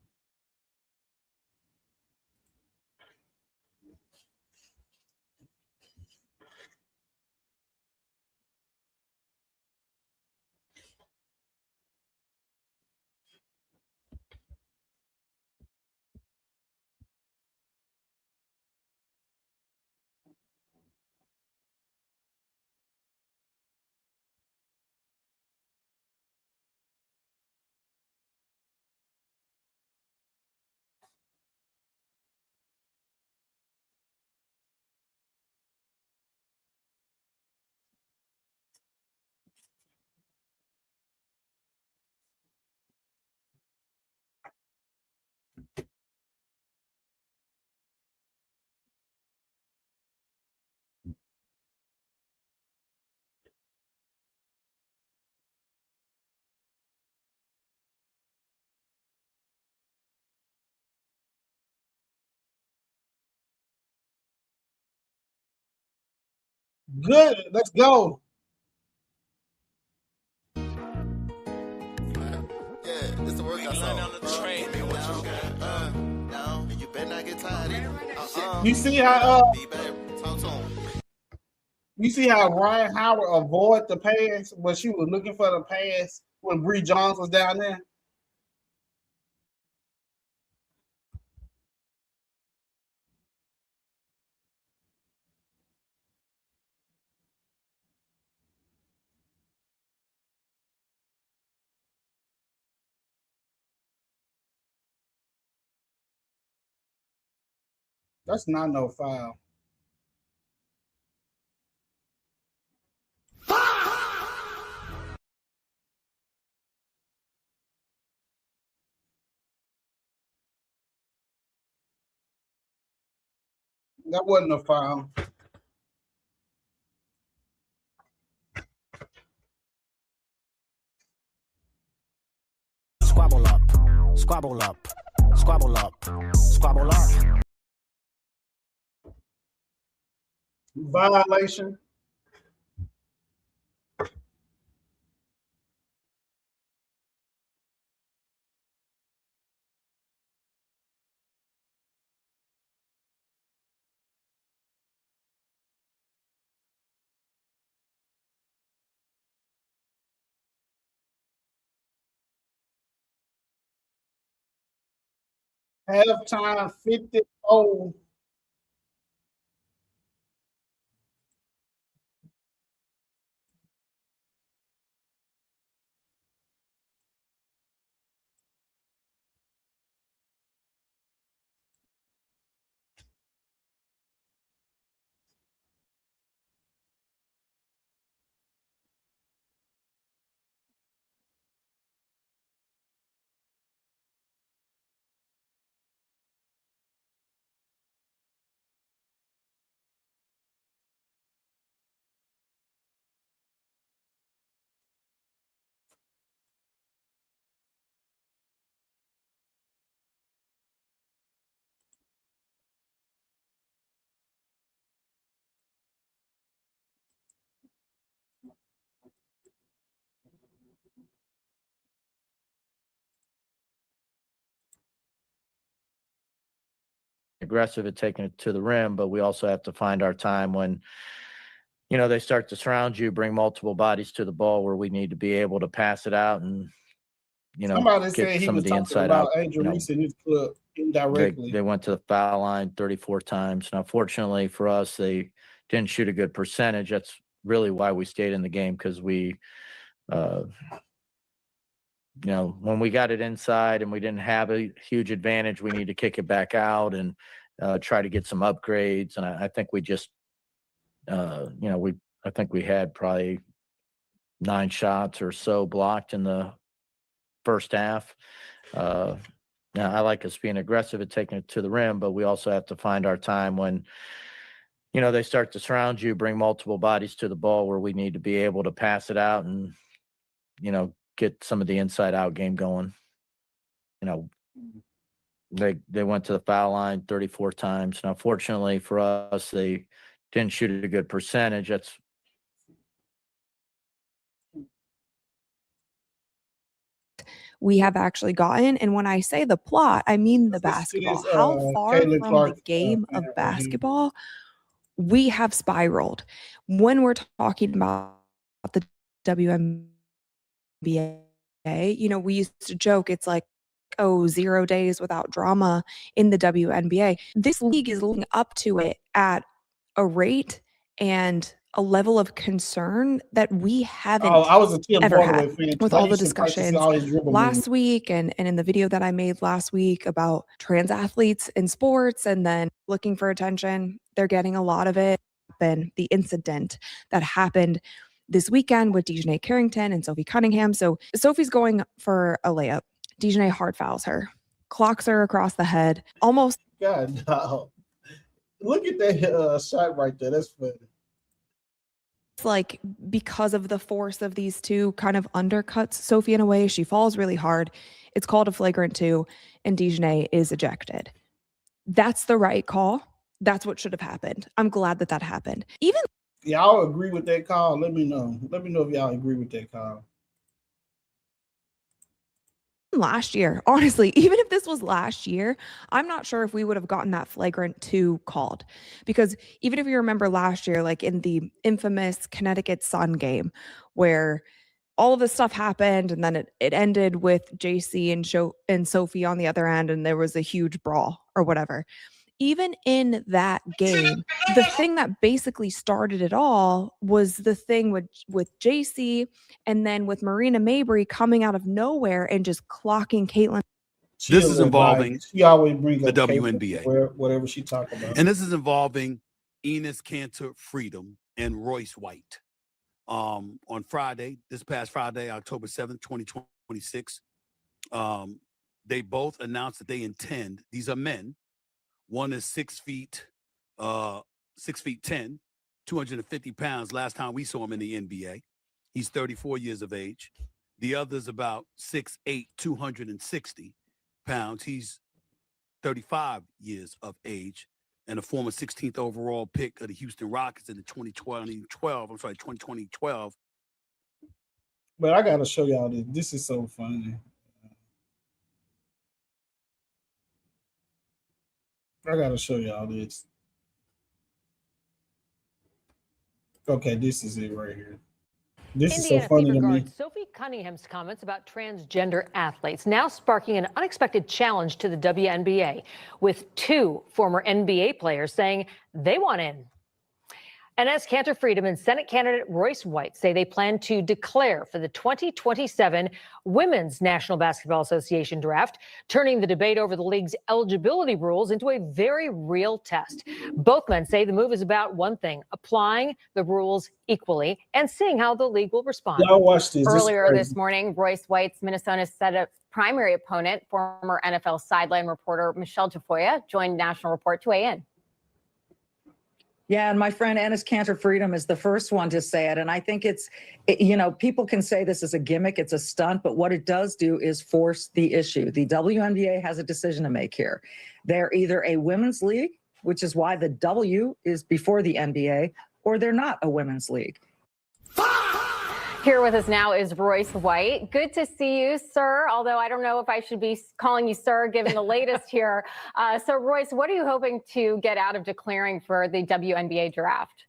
Good. Let's go. Yeah, it's the workout song. You better not get tired either. You see how Ryan Howard avoided the pass when she was looking for the pass when Bree Jones was down there? That's not no foul. That wasn't a foul. Squabble up, squabble up, squabble up, squabble up. Violation. Halftime 50-0. Aggressive at taking it to the rim, but we also have to find our time when, they start to surround you, bring multiple bodies to the ball where we need to be able to pass it out and, Somebody said get he some was of the talking inside about out. Angel Reese in his club indirectly. They went to the foul line 34 times. Now, fortunately for us, they didn't shoot a good percentage. That's really why we stayed in the game, because we, when we got it inside and we didn't have a huge advantage, we need to kick it back out and try to get some upgrades. And I think we just, I think we had probably 9 shots or so blocked in the first half. Now, I like us being aggressive at taking it to the rim, but we also have to find our time when, they start to surround you, bring multiple bodies to the ball where we need to be able to pass it out and, get some of the inside out game going. They went to the foul line 34 times. Now, fortunately for us, they didn't shoot a good percentage. That's we have actually gotten. And when I say the plot, I mean the basketball. How far from the game of basketball we have spiraled when we're talking about the WNBA. We used to joke, it's like, 0 days without drama in the WNBA. This league is living up to it at a rate and a level of concern that we haven't I was a Tim ever Hardaway had, fan, with all the discussions last week and in the video that I made last week about trans athletes in sports and then looking for attention. They're getting a lot of it. And the incident that happened this weekend with Dejanay Carrington and Sophie Cunningham. So Sophie's going for a layup. Dejanay hard fouls her, clocks her across the head, almost. God, no. Look at that shot right there. That's funny. It's like, because of the force of these two, kind of undercuts Sophie in a way. She falls really hard. It's called a flagrant 2, and Dejanay is ejected. That's the right call. That's what should have happened. I'm glad that happened. Even Y'all agree with that call? Let me know. Let me know if y'all agree with that call. Last year, honestly, even if this was last year, I'm not sure if we would have gotten that flagrant 2 called, because even if you remember last year, like in the infamous Connecticut Sun game where all of this stuff happened and then it ended with JC and Sophie on the other end and there was a huge brawl or whatever. Even in that game, the thing that basically started it all was the thing with JC and then with Marina Mabry coming out of nowhere and just clocking Caitlin. This is involving she always brings the up WNBA. Whatever she talk about. And this is involving Enes Kanter Freedom and Royce White. On Friday, this past Friday, October 7th, 2026, they both announced that they intend, these are men, one is 6 feet 10, 250 pounds. Last time we saw him in the NBA, he's 34 years of age. The other's about 6'8", 260 pounds. He's 35 years of age and a former 16th overall pick of the Houston Rockets in the 2012. But I gotta show y'all this. This is so funny. I gotta show y'all this. Okay, this is it right here. This is so funny to me. Sophie Cunningham's comments about transgender athletes now sparking an unexpected challenge to the WNBA, with 2 former NBA players saying they want in. Enes Kanter Freedom and Senate candidate Royce White say they plan to declare for the 2027 Women's National Basketball Association draft, turning the debate over the league's eligibility rules into a very real test. Both men say the move is about one thing: applying the rules equally and seeing how the league will respond. Y'all watch this. Earlier this morning, Royce White's Minnesota Senate primary opponent, former NFL sideline reporter Michelle Tafoya, joined National Report to weigh in. Yeah, and my friend Enes Kanter Freedom is the first one to say it. And I think people can say this is a gimmick, it's a stunt, but what it does do is force the issue. The WNBA has a decision to make here. They're either a women's league, which is why the W is before the NBA, or they're not a women's league. Here with us now is Royce White. Good to see you, sir, although I don't know if I should be calling you sir given the latest here. So, Royce, what are you hoping to get out of declaring for the WNBA draft?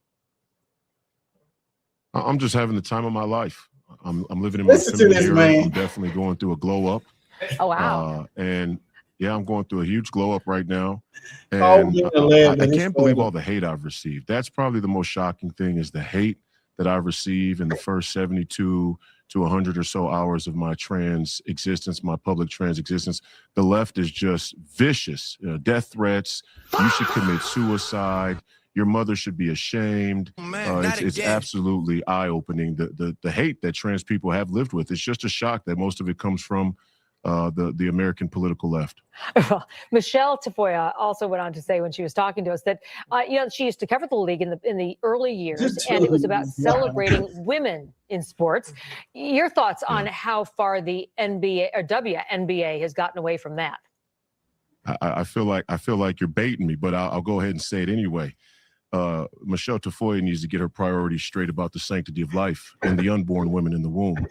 I'm just having the time of my life. I'm living in my Listen to this, man. I'm definitely going through a glow up. Oh, wow. And yeah, I'm going through a huge glow up right now. And I can't believe all the hate I've received. That's probably the most shocking thing, is the hate that I received in the first 72 to 100 or so hours of my trans existence, my public trans existence. The left is just vicious. Death threats. You should commit suicide. Your mother should be ashamed. It's absolutely eye-opening. The hate that trans people have lived with. It's just a shock that most of it comes from the American political left. Michelle Tafoya also went on to say when she was talking to us that she used to cover the league in the early years, and it was about celebrating women in sports. Your thoughts on how far the NBA or WNBA has gotten away from that? I feel like you're baiting me, but I'll go ahead and say it anyway. Michelle Tafoya needs to get her priorities straight about the sanctity of life and the unborn women in the womb.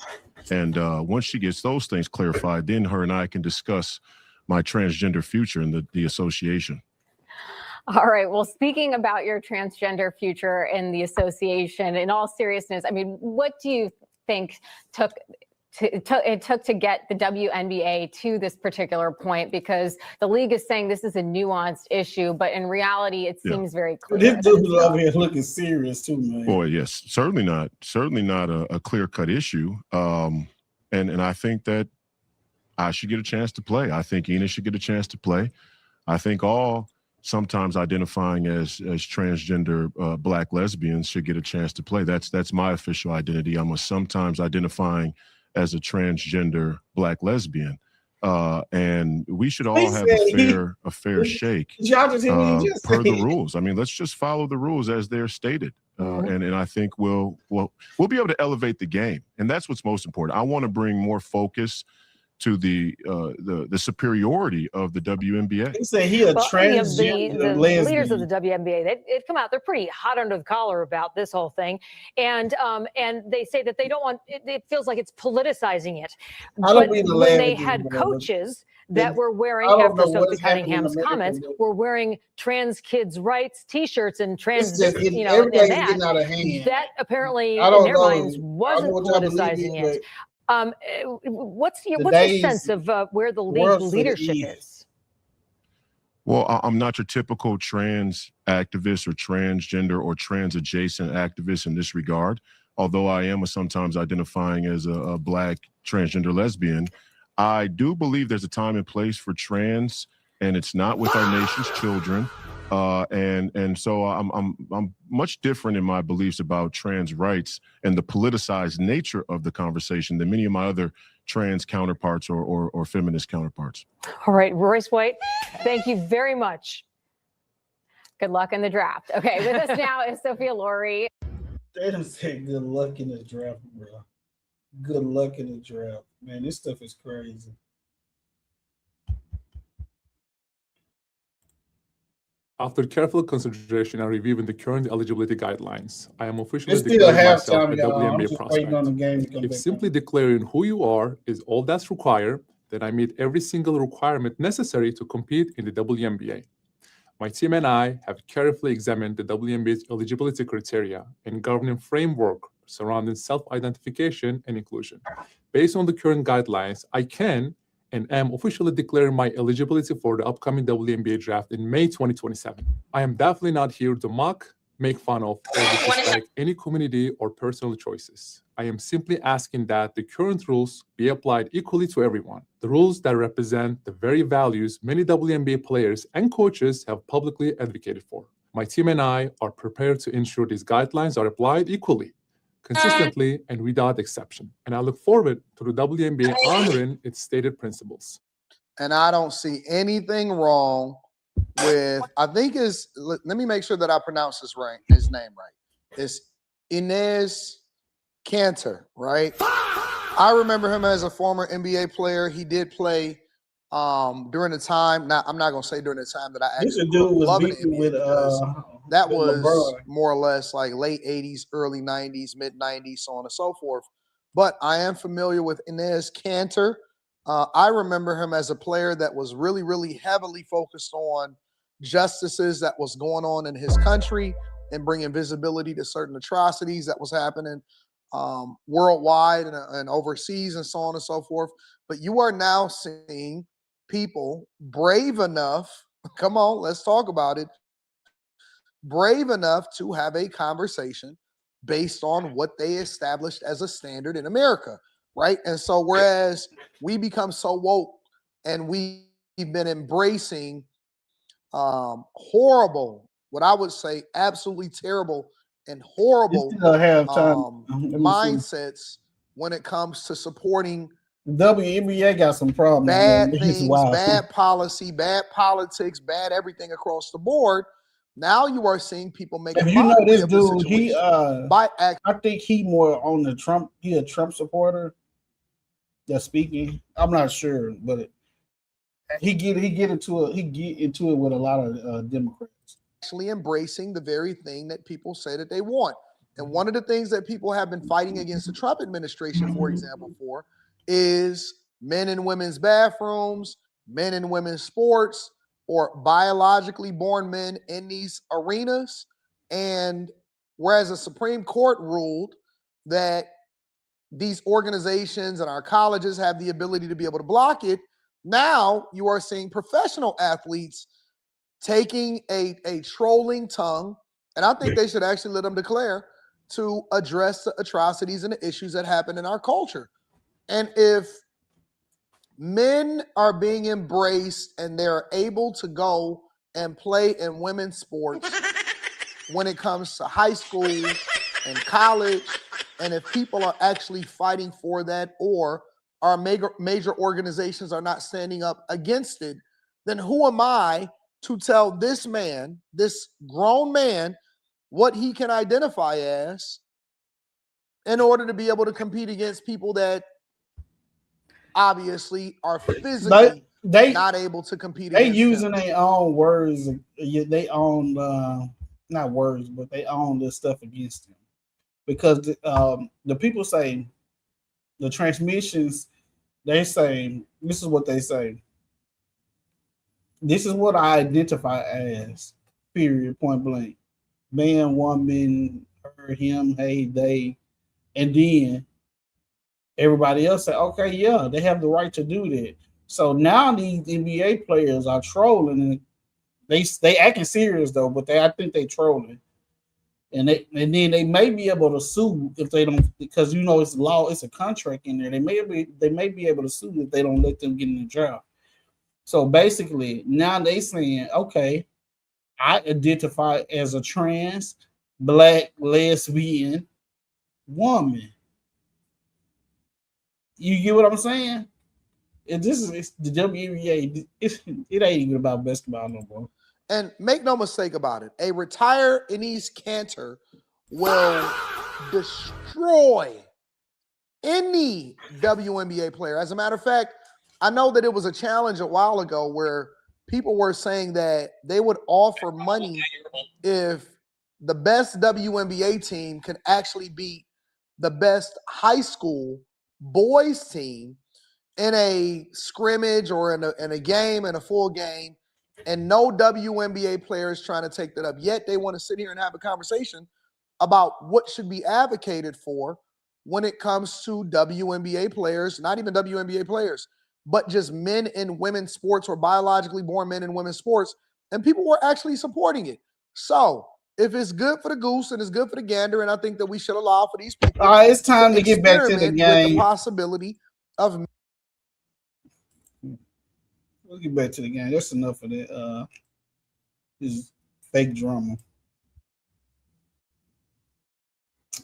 And once she gets those things clarified, then her and I can discuss my transgender future in the association. All right. Well, speaking about your transgender future in the association, in all seriousness, I mean, what do you think it took to get the WNBA to this particular point? Because the league is saying this is a nuanced issue, but in reality, it seems very clear. This dude over here looking serious too, man. Boy, yes, certainly not a clear-cut issue. And I think that I should get a chance to play. I think Enes should get a chance to play. I think all sometimes identifying as transgender Black lesbians should get a chance to play. That's my official identity. I'm a sometimes identifying as a transgender Black lesbian. And we should all have a fair shake Y'all just hear me just per the rules. I mean, let's just follow the rules as they're stated. And I think we'll be able to elevate the game. And that's what's most important. I want to bring more focus to the superiority of the WNBA. He said he a transgender the lesbian. leaders of the WNBA, they've come out. They're pretty hot under the collar about this whole thing, and they say that they don't want. It feels like it's politicizing it. But when they had coaches that were wearing, after Sophie Cunningham's comments, were wearing trans kids' rights T-shirts and trans, and that apparently in their minds wasn't politicizing it. What's your sense of where the league leadership is? Well, I'm not your typical trans activist or transgender or trans adjacent activist in this regard. Although I am sometimes identifying as a Black transgender lesbian, I do believe there's a time and place for trans, and it's not with our nation's children. And so I'm much different in my beliefs about trans rights and the politicized nature of the conversation than many of my other trans counterparts or feminist counterparts. All right, Royce White, thank you very much. Good luck in the draft. Okay, with us now is Sophia Laurie. They done said good luck in the draft, bro. Good luck in the draft. Man, this stuff is crazy. After careful consideration and reviewing the current eligibility guidelines, I am officially declaring myself a WNBA prospect. If simply declaring who you are is all that's required, then I meet every single requirement necessary to compete in the WNBA. My team and I have carefully examined the WNBA's eligibility criteria and governing framework surrounding self-identification and inclusion. Based on the current guidelines, I can and am officially declaring my eligibility for the upcoming WNBA draft in May 2027. I am definitely not here to mock, make fun of, or disrespect any community or personal choices. I am simply asking that the current rules be applied equally to everyone. The rules that represent the very values many WNBA players and coaches have publicly advocated for. My team and I are prepared to ensure these guidelines are applied equally, consistently, and without exception. And I look forward to the WNBA honoring its stated principles. And I don't see anything wrong with, I think is, let me make sure that I pronounce his name right. It's Enes Kanter, right? I remember him as a former NBA player. He did play during the time. Now, I'm not going to say during the time that I actually loved it. That was more or less like late 80s, early 90s, mid 90s, so on and so forth. But I am familiar with Enes Kanter. I remember him as a player that was really, really heavily focused on justices that was going on in his country and bringing visibility to certain atrocities that was happening worldwide and overseas and so on and so forth. But you are now seeing people brave enough, come on, let's talk about it, brave enough to have a conversation based on what they established as a standard in America, right? And so whereas we become so woke and we've been embracing horrible, what I would say absolutely terrible and horrible mindsets when it comes to supporting WNBA got some problems. Bad things, bad policy, bad politics, bad everything across the board. Now you are seeing people make. If you know this dude, I think he more on the Trump. He a Trump supporter. That's speaking. I'm not sure, but he get into it with a lot of Democrats. Actually embracing the very thing that people say that they want. And one of the things that people have been fighting against the Trump administration, for example, is men and women's bathrooms, men and women's sports, or biologically born men in these arenas. And whereas the Supreme Court ruled that these organizations and our colleges have the ability to be able to block it, now you are seeing professional athletes taking a trolling tongue, and I think they should actually let them declare to address the atrocities and the issues that happen in our culture. And if men are being embraced and they're able to go and play in women's sports when it comes to high school and college, and if people are actually fighting for that, or our major organizations are not standing up against it, then who am I to tell this man, this grown man, what he can identify as in order to be able to compete against people that obviously are physically not able to compete They against using them. their own words. They own not words, but they own this stuff against them because the people say the transmissions. They say this is what they say. This is what I identify as. Period. Point blank. Man, woman, her, him, hey, they, and then everybody else say, okay, yeah, they have the right to do that. So now these NBA players are trolling, and they acting serious though, but I think they trolling, and then they may be able to sue if they don't, because it's law, it's a contract in there. They may be able to sue if they don't let them get in the draft. So basically, now they saying, okay, I identify as a trans black lesbian woman. You get what I'm saying? It's the WNBA. It ain't even about basketball no more. And make no mistake about it, a retired Enes Kanter will destroy any WNBA player. As a matter of fact, I know that it was a challenge a while ago where people were saying that they would offer money if the best WNBA team could actually beat the best high school boys team in a scrimmage or in a game, in a full game, and no WNBA players trying to take that up. Yet they want to sit here and have a conversation about what should be advocated for when it comes to WNBA players, not even WNBA players, but just men and women's sports or biologically born men and women's sports. And people were actually supporting it. So if it's good for the goose and it's good for the gander, and I think that we should allow for these people it's time to get back to the game. With the possibility of. We'll get back to the game. That's enough of that. This fake drama.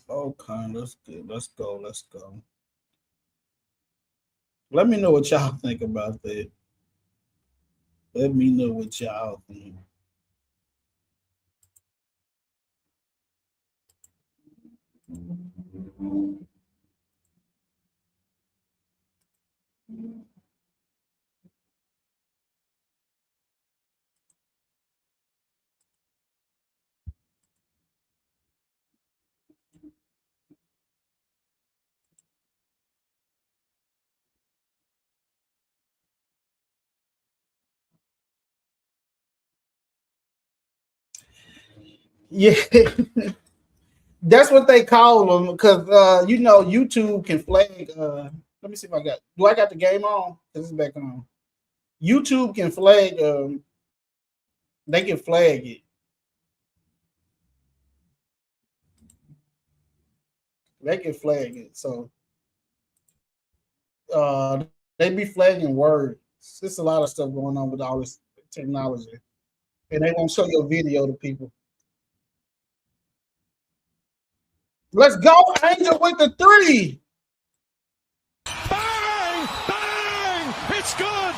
Okay, that's good. Let's go. Let me know what y'all think about that. Let me know what y'all think. Yeah, that's what they call them because YouTube can flag. Let me see if I got the game on. This is back on. YouTube can flag. They can flag it. They can flag it. So they be flagging words. There's a lot of stuff going on with all this technology, and they won't show your video to people. Let's go, Angel, with the three. Bang! Bang! It's good.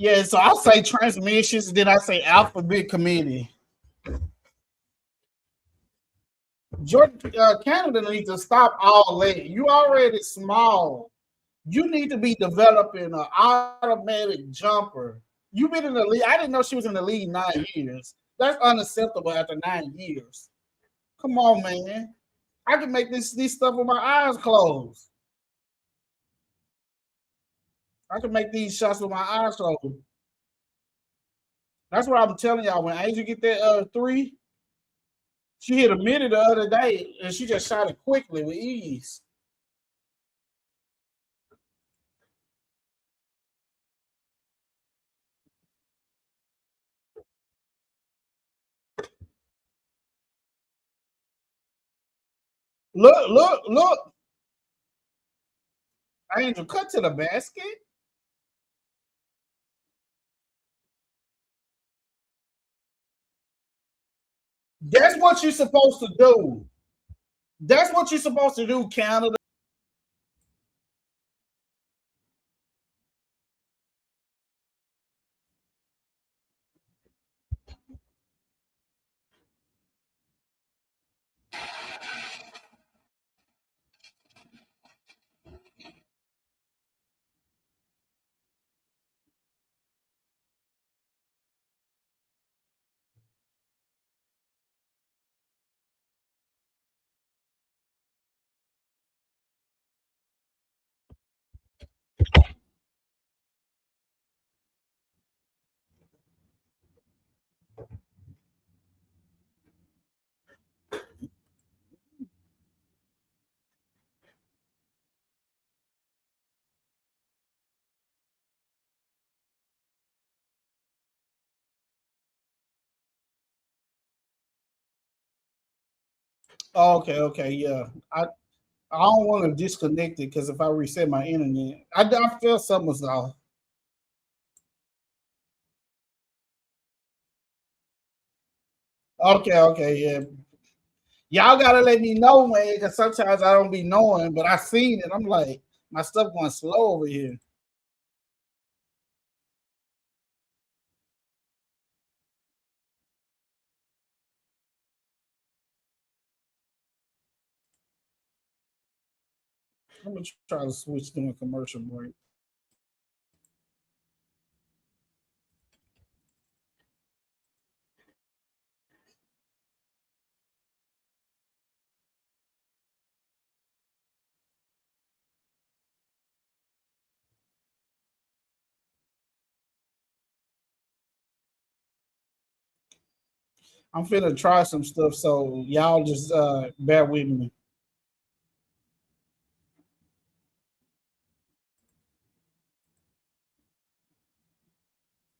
Yeah, so I say transmissions, then I say alphabet committee. Jordan, Canada needs to stop all that. You already small. You need to be developing an automatic jumper. You've been in the league. I didn't know she was in the league 9 years. That's unacceptable after 9 years. Come on, man. I can make this stuff with my eyes closed. I can make these shots with my eyes closed. That's what I'm telling y'all. When Angel get that three, she hit a minute the other day, and she just shot it quickly with ease. Look. Angel, cut to the basket. That's what you're supposed to do. That's what you're supposed to do, Canada. Okay, yeah. I don't want to disconnect it because if I reset my internet, I feel something was off. Okay, yeah. Y'all gotta let me know, man, because sometimes I don't be knowing, but I seen it. I'm like, my stuff going slow over here. I'm gonna try to switch to a commercial break. I'm finna try some stuff, so y'all just bear with me.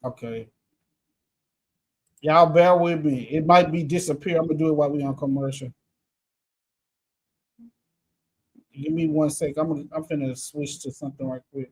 Okay. Y'all bear with me. It might be disappear. I'm gonna do it while we on commercial. Give me 1 sec. I'm finna switch to something right quick.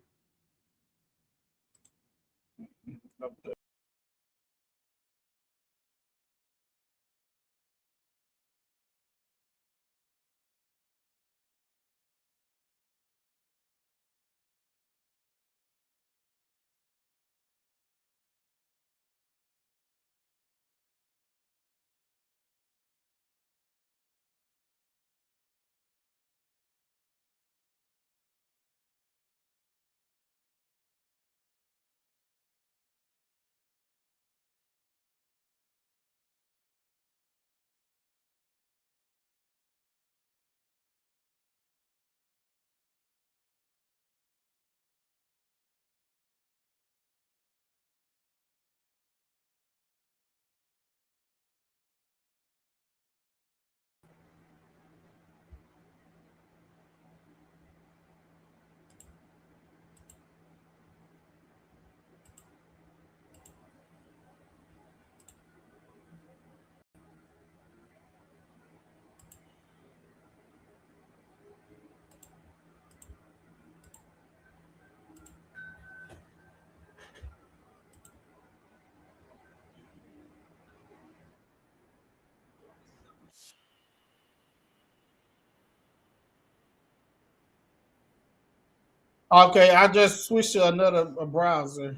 Okay, I just switched to another browser.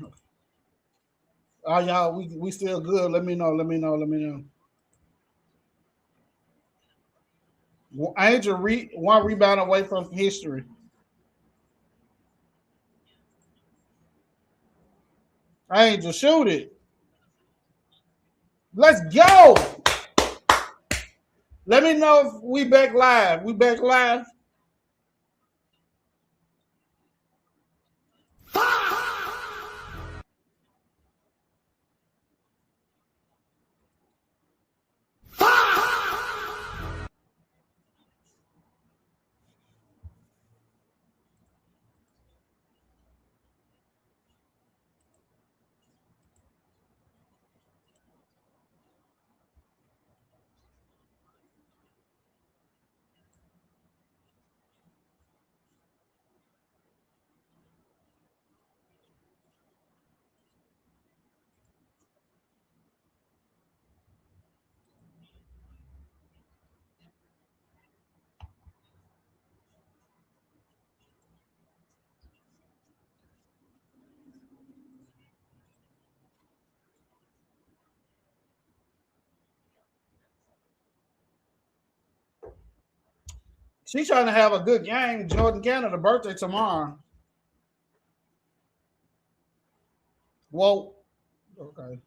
Oh, y'all, we still good. Let me know. Let me know. Let me know. Angel one rebound away from history. Angel, shoot it. Let's go. Let me know if we back live. We back live. She's trying to have a good game. Jordan Canada birthday tomorrow. Whoa. Okay.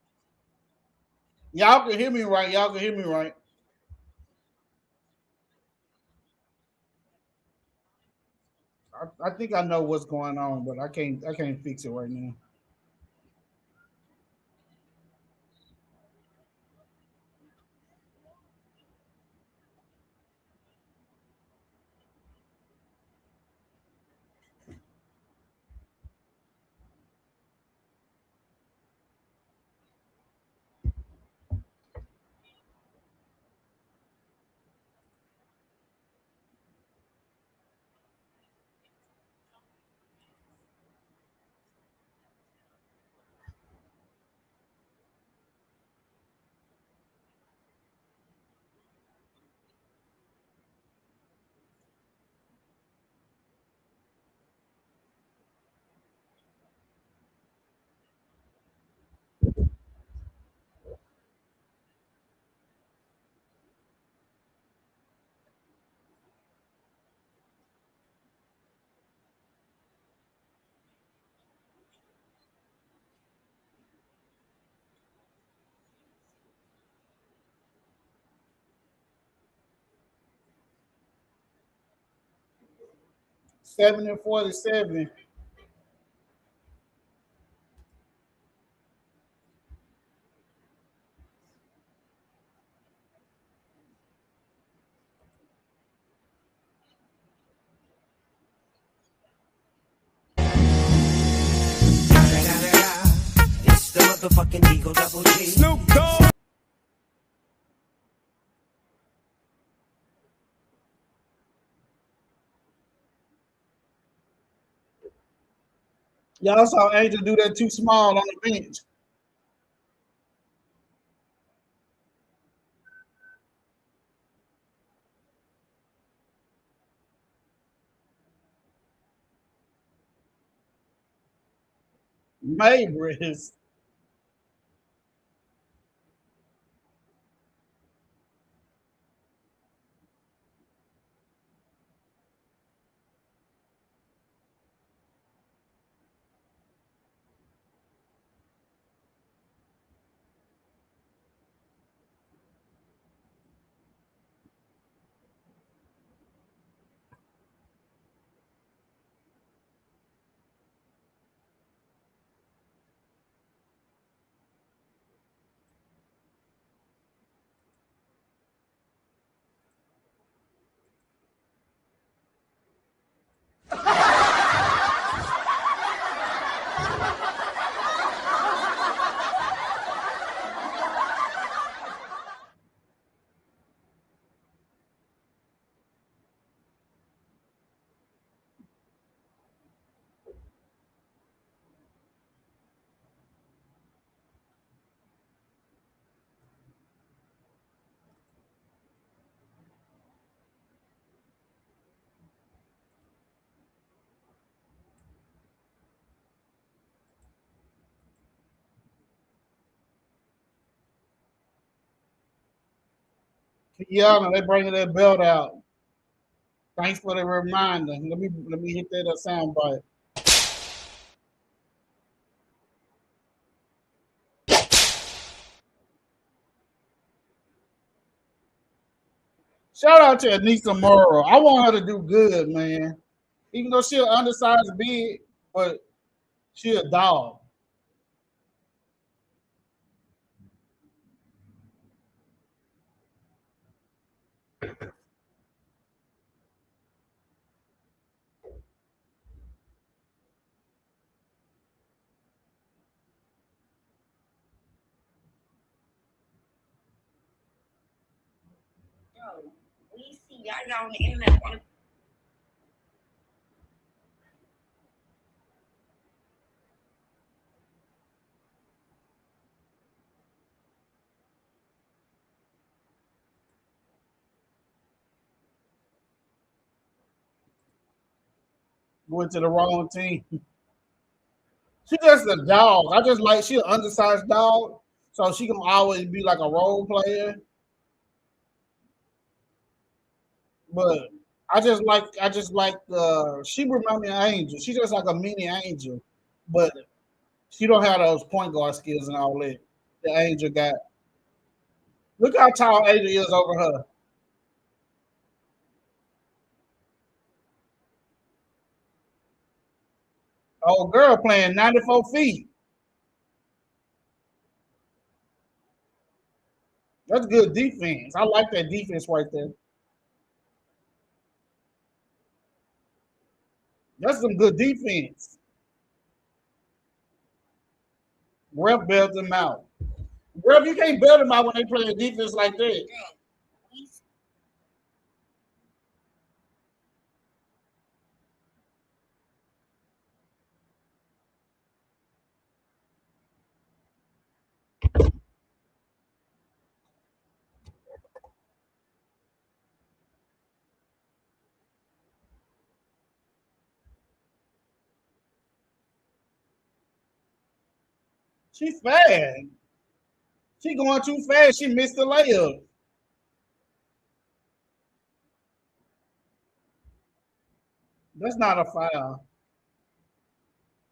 Y'all can hear me right. Y'all can hear me right. I think I know what's going on, but I can't fix it right now. Seven and 47. It's the motherfucking Eagle Double G. Snoop Dogg. Y'all saw Angel do that too small on the bench. Maybris. Yeah, they bringing that belt out. Thanks for the reminder. Let me hit that sound bite. Shout out to Anissa Morrow. I want her to do good, man. Even though she's an undersized big, but she a dog. We see y'all on the internet. Went to the wrong team. She just a dog. I just like she an undersized dog, so she can always be like a role player. But I just like she reminds me of Angel. She's just like a mini Angel, but she don't have those point guard skills and all that the Angel got. Look how tall Angel is over her. Oh, girl playing 94 feet. That's good defense. I like that defense right there. That's some good defense. Ref bailed them out. Ref, you can't bail them out when they play a defense like that. She fast. She going too fast. She missed the layup. That's not a foul.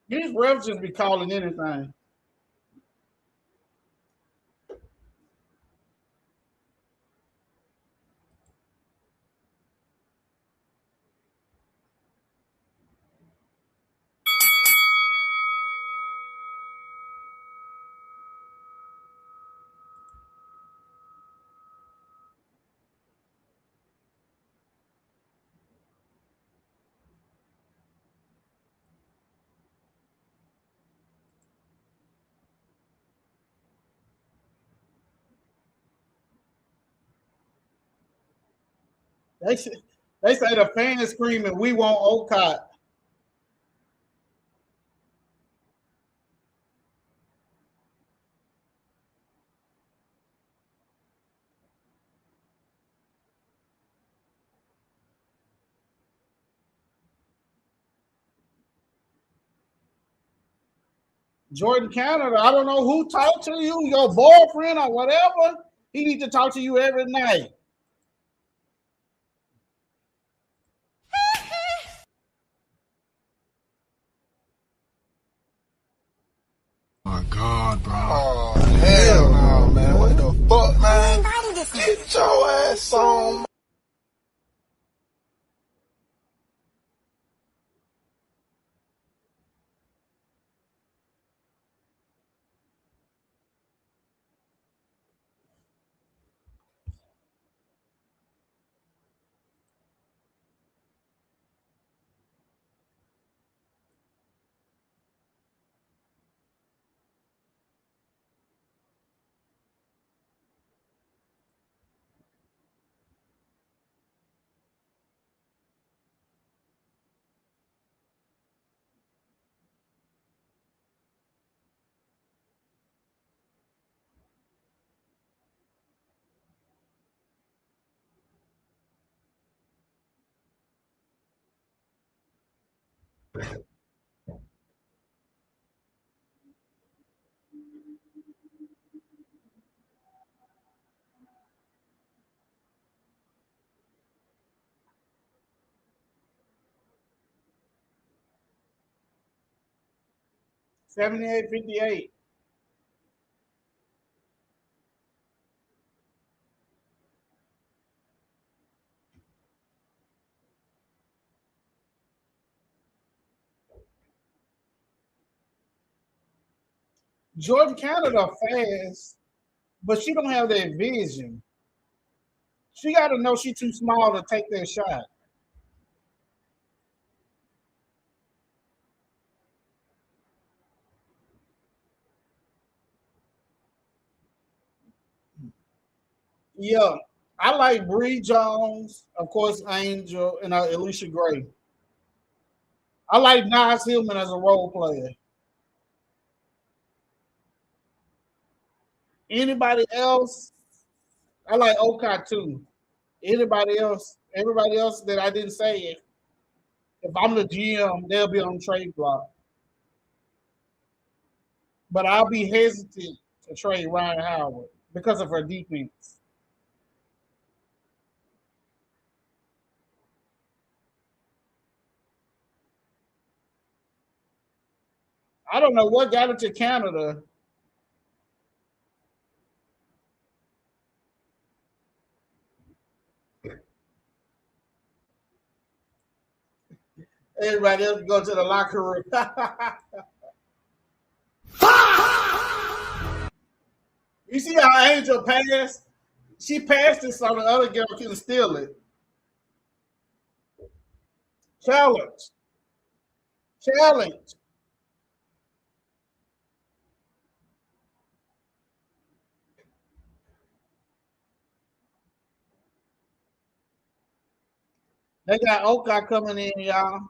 These refs just be calling anything. They say the fans screaming, "We want Olcott." Jordan Canada, I don't know who talked to you, your boyfriend or whatever. He needs to talk to you every night. My God, bro. Oh, hell no, man. What the fuck, man? Get your ass on. $78.58. Jordan Canada fast, but she don't have that vision. She got to know she's too small to take that shot. Yeah, I like Bree Jones, of course, Angel, and Alicia Gray. I like Nas Hillman as a role player. Anybody else? I like Okai too. Everybody else that I didn't say, if I'm the GM, they'll be on trade block. But I'll be hesitant to trade Ryan Howard because of her defense. I don't know what got it to Canada. Everybody else go to the locker room. You see how Angel passed? She passed it so the other girl couldn't steal it. Challenge. Challenge. They got Oka coming in, y'all.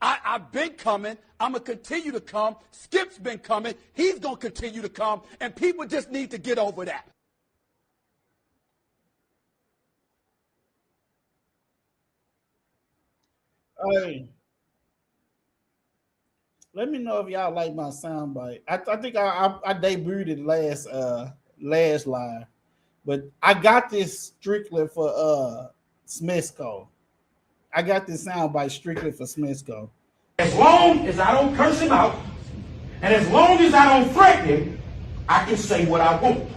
I've been coming. I'm going to continue to come. Skip's been coming. He's going to continue to come. And people just need to get over that. Hey, let me know if y'all like my soundbite. I think I debuted it last live, but I got this strictly for Smithco. I got this soundbite strictly for Smithco. As long as I don't curse him out, and as long as I don't threaten him, I can say what I want.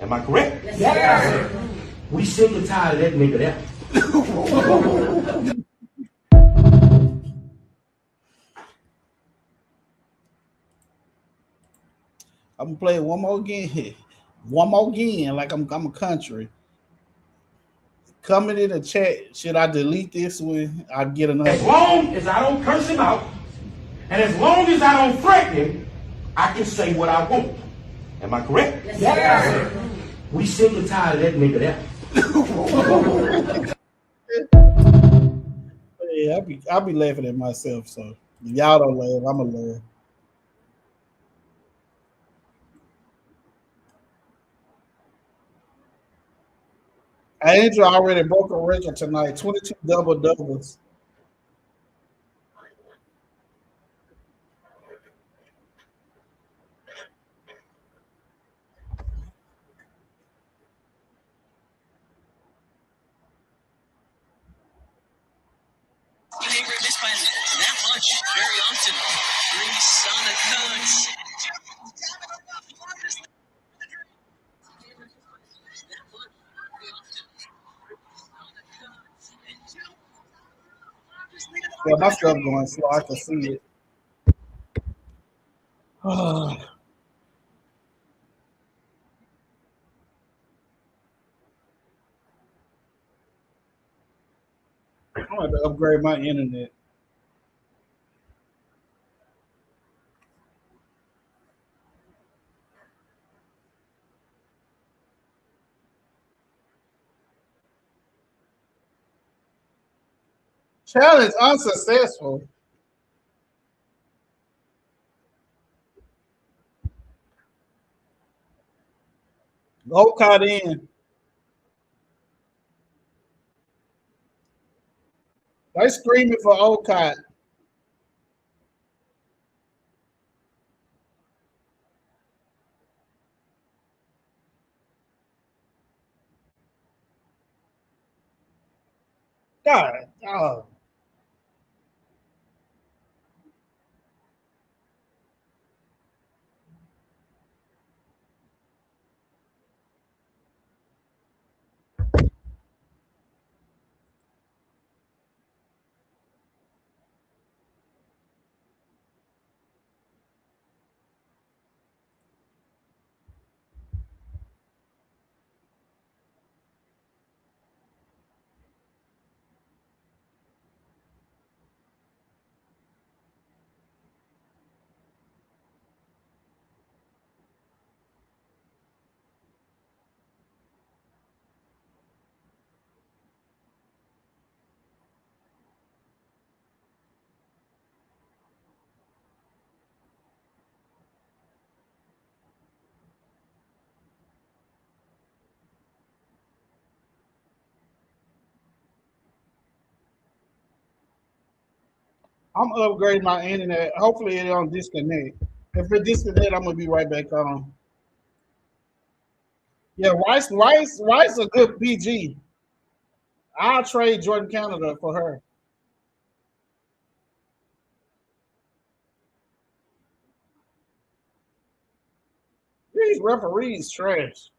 Am I correct? Yes, sir. We sick and tired of that nigga there. I'm gonna play it one more again, like I'm a country. Comment in the chat. Should I delete this one? I'll get another. As long as I don't curse him out, and as long as I don't threaten him, I can say what I want. Am I correct? Yes, sir. We sick and tired of that nigga there. Yeah, I'll be laughing at myself. So if y'all don't laugh, I'ma laugh. Angel already broke a record tonight. 22 double-doubles. Behavior misspent that much very often. Three Sonic codes. Yeah, my stuff going slow. I can see it. I'm going to upgrade my internet. Challenge unsuccessful. Go caught in. They screaming for Olcott. God, oh. I'm upgrading my internet. Hopefully it don't disconnect. If it disconnect, I'm gonna be right back on. Yeah, Rice a good PG. I'll trade Jordan Canada for her. These referees trash.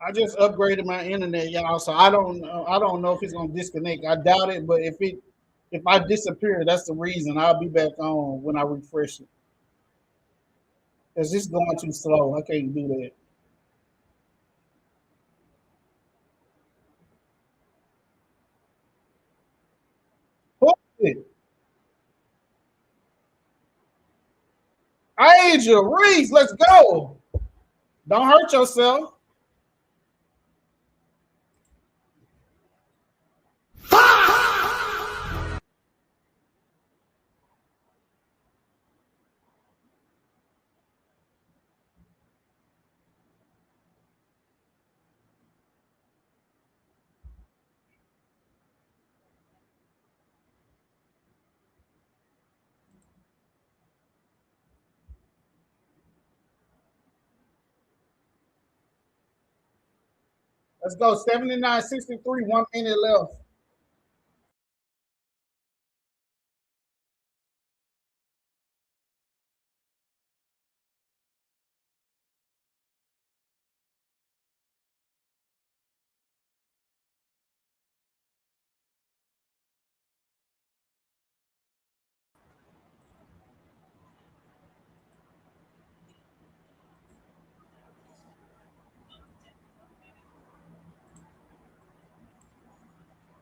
I just upgraded my internet, y'all. So I don't know if it's gonna disconnect. I doubt it, but if I disappear, that's the reason. I'll be back on when I refresh it. Cause it's going too slow. I can't do that. Asia Reese, let's go. Don't hurt yourself. Let's go. 79-63, 1 minute left.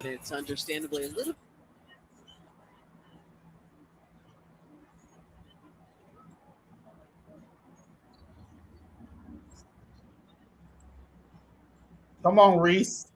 It's understandably a little. Come on, Reese.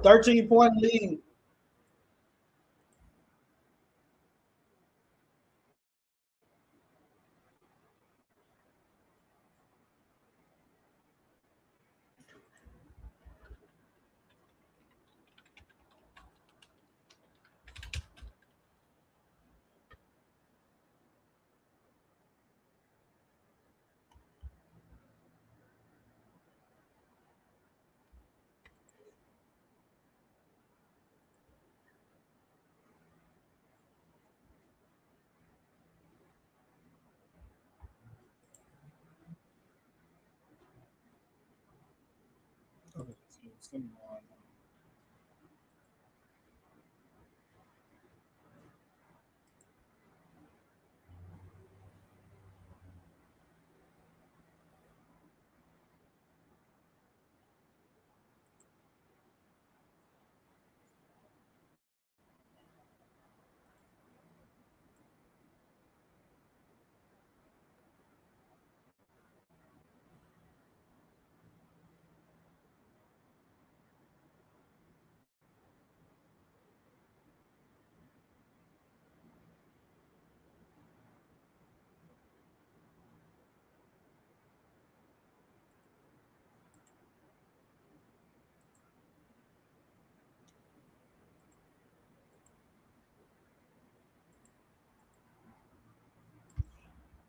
$13-point lead.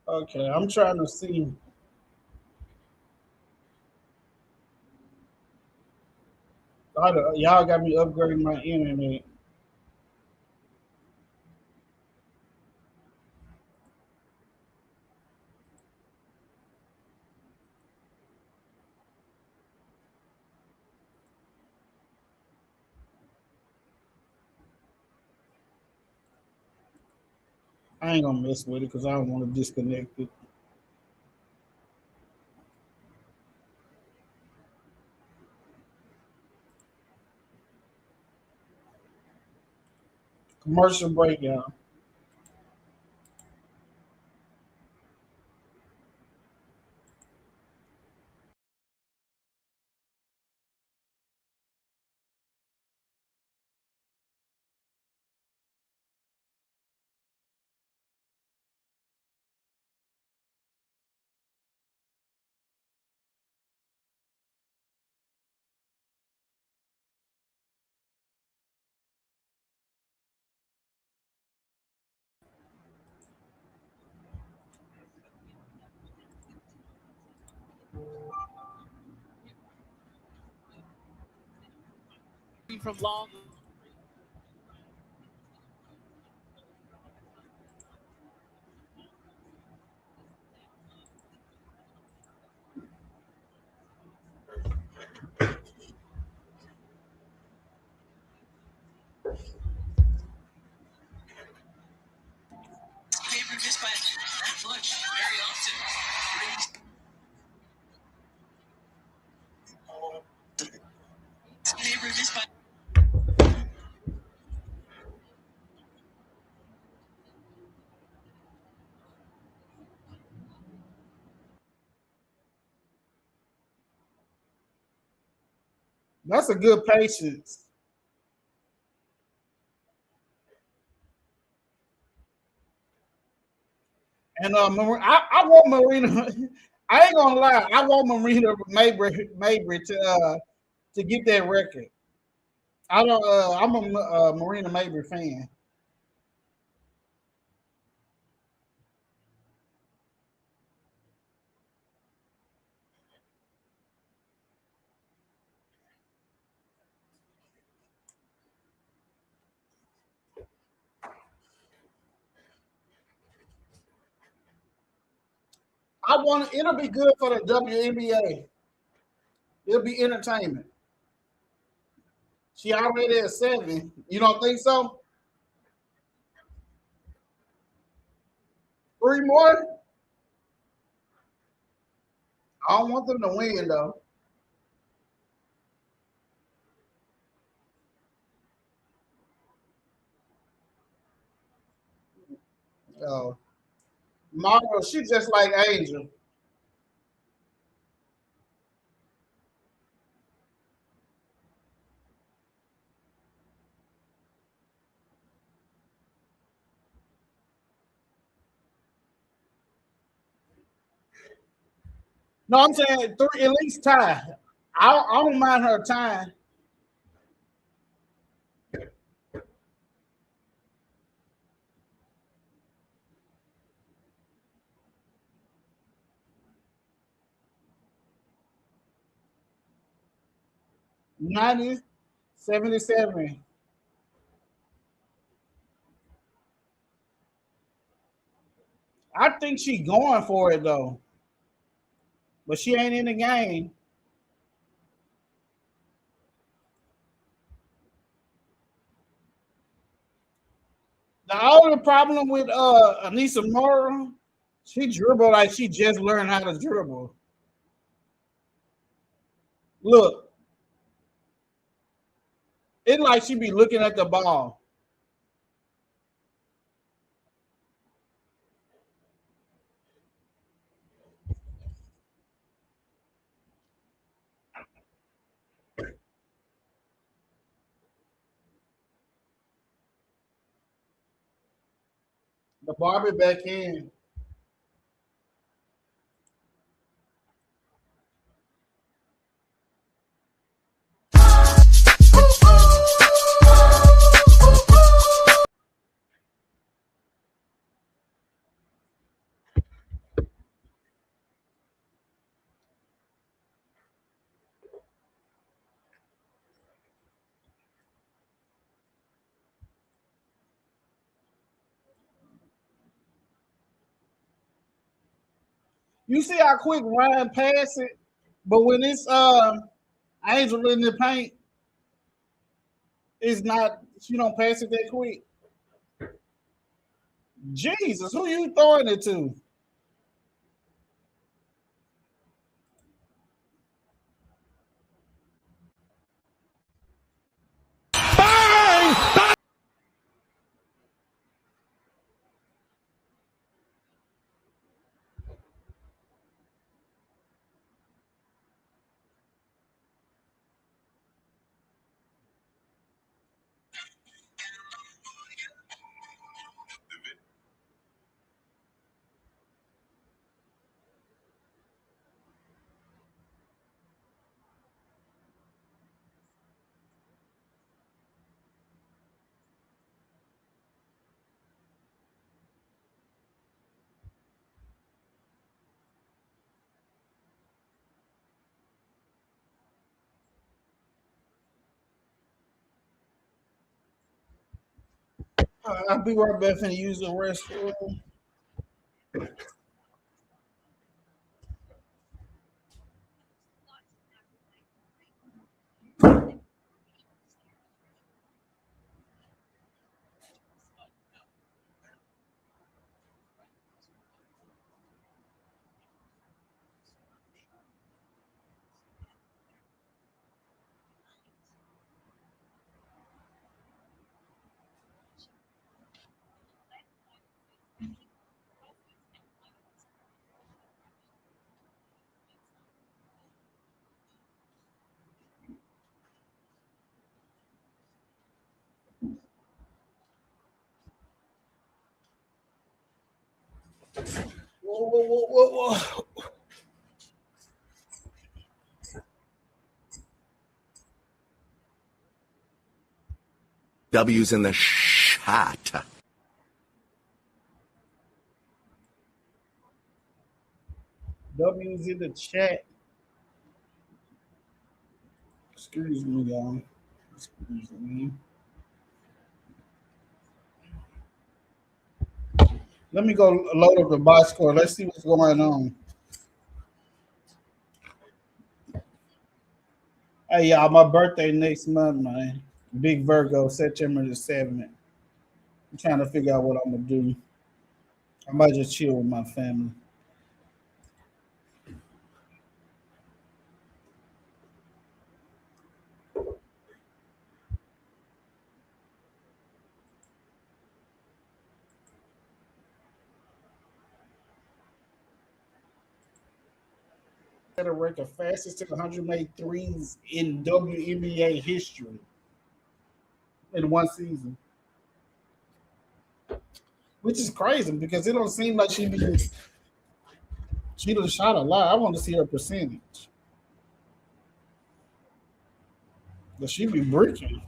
Okay, I'm trying to see. Y'all got me upgrading my internet. I ain't gonna mess with it because I don't want to disconnect it. Commercial break, y'all. From long. That's a good patience. And I want Marina. I ain't gonna lie. I want Marina Mabry to get that record. I don't. I'm a Marina Mabry fan. I want it'll be good for the WNBA. It'll be entertainment. She already at 7. You don't think so? 3 more? I don't want them to win though. Oh, Margo, she's just like Angel. No, I'm saying 3 at least tie. I don't mind her tying. '90s, 77. I think she going for it though, but she ain't in the game. The only problem with Anissa Mora, she dribble like she just learned how to dribble. Look, it's like she be looking at the ball. The Barbie back in. You see how quick Ryan pass it, but when it's Angel in the paint, it's not. She don't pass it that quick. Jesus, who you throwing it to? I'll be right back and use the restroom. Whoa. W's in the shot. W's in the chat. Excuse me, y'all. Excuse me. Let me go load up the box score. Let's see what's going on. Hey, y'all, my birthday next month, man. Big Virgo, September the 7th. I'm trying to figure out what I'm going to do. I might just chill with my family. Set a record fastest to 108 threes in WNBA history in one season. Which is crazy because it don't seem like she done shot a lot. I want to see her percentage. But she be breaking.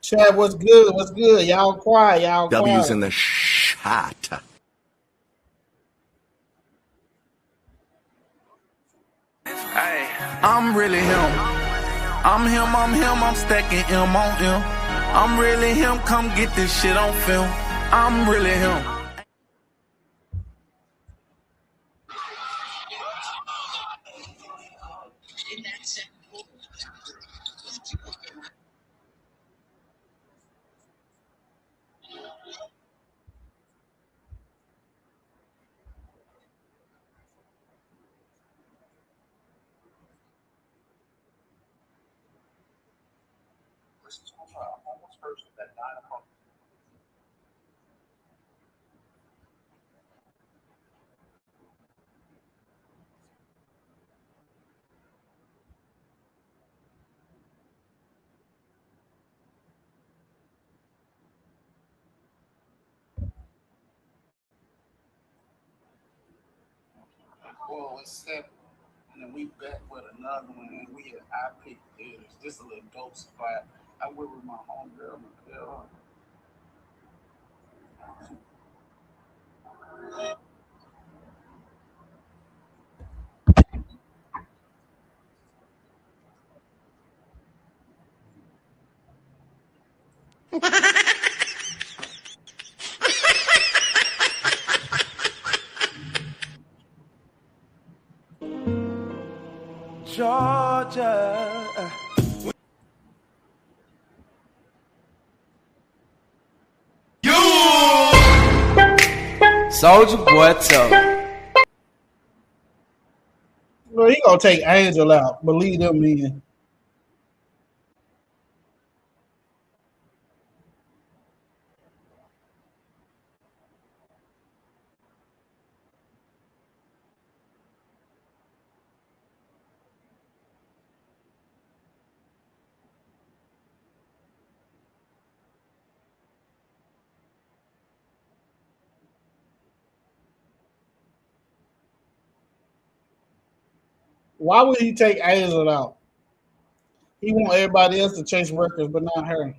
Chad, what's good? What's good? Y'all quiet. Y'all quiet. W's in the shot. Hey, I'm really him. I'm stacking M on M. I'm really him, come get this shit on film. I'm really him. Well, it's 7. And then we back with another one, and we at I Pick Theaters. This is a little dope spot. I went with my homegirl, Michaela. Georgia. Soldier Boy tough. Well, he gonna take Angel out. Believe them in. Why would he take Angel out? He want everybody else to chase records, but not her.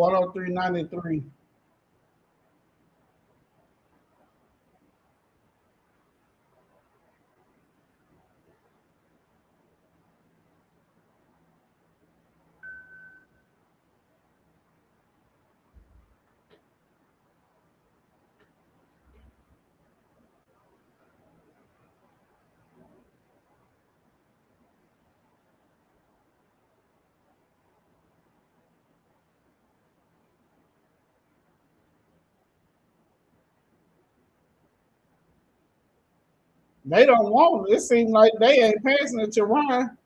$103.93. They don't want it. It seems like they ain't passing it to Ron.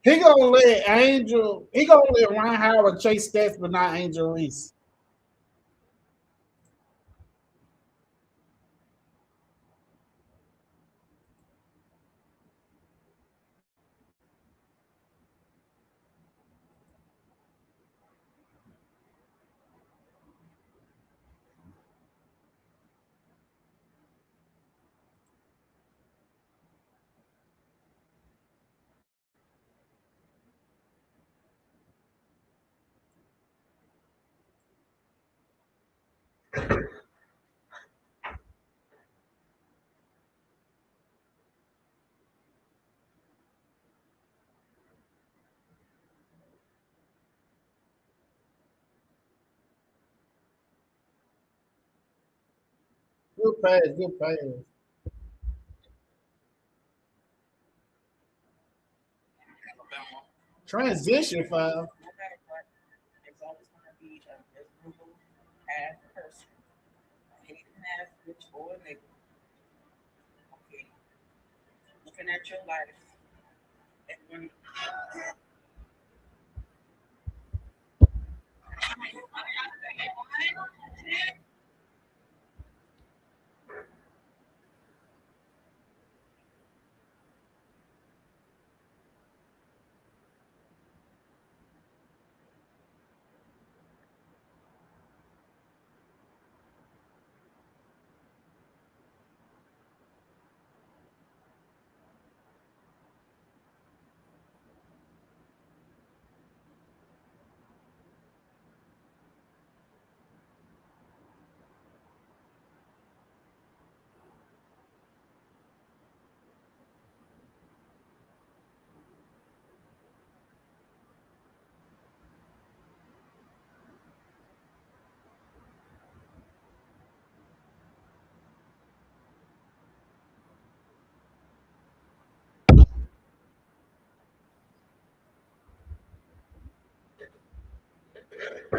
He gonna let Angel. He gonna let Ron Howard chase stats, but not Angel Reese. Good pass. Good pass. Transition foul. Looking at your life.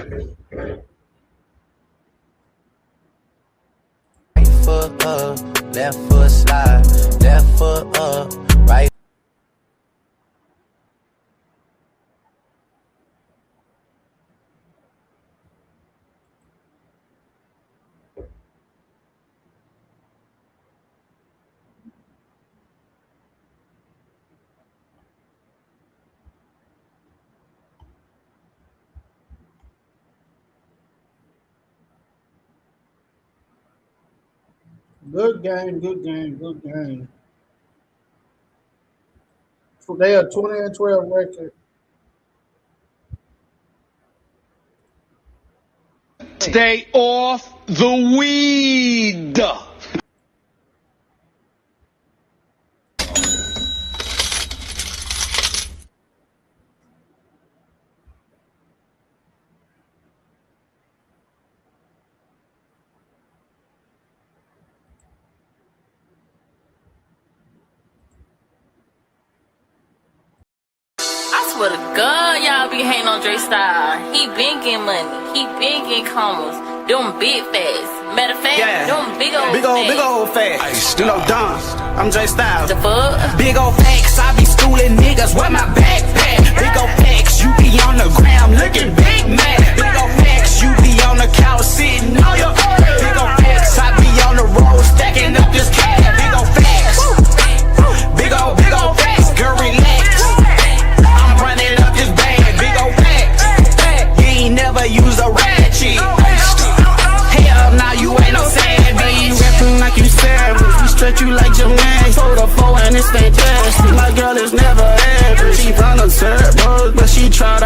Foot up, left foot slide, left foot up, right. Good game, good game, good game. So they are 20-12 record. Stay off the weed. I swear to God, y'all be hating on Drey Stylez. He been getting money. He been getting commas. Them big facts. Matter of fact, them big old facts. You know, Don, I'm Drey Stylez. The fuck? Big old facts, I be schooling niggas with my backpack. Big old facts, you be on the ground looking big mad. Big old facts, you be on the couch sitting on your ass. Big old facts, I be on the road stacking up this cash. Big old facts. Big old facts, girl relax. I'm running up this bag. Big old facts. You ain't never used a ratchet. Hell, now you ain't no savage. You rapping like you savage. We stretch you like Jermaine. Sold a 4 and it's fantastic. My girl is never average. She run a turbo, but she try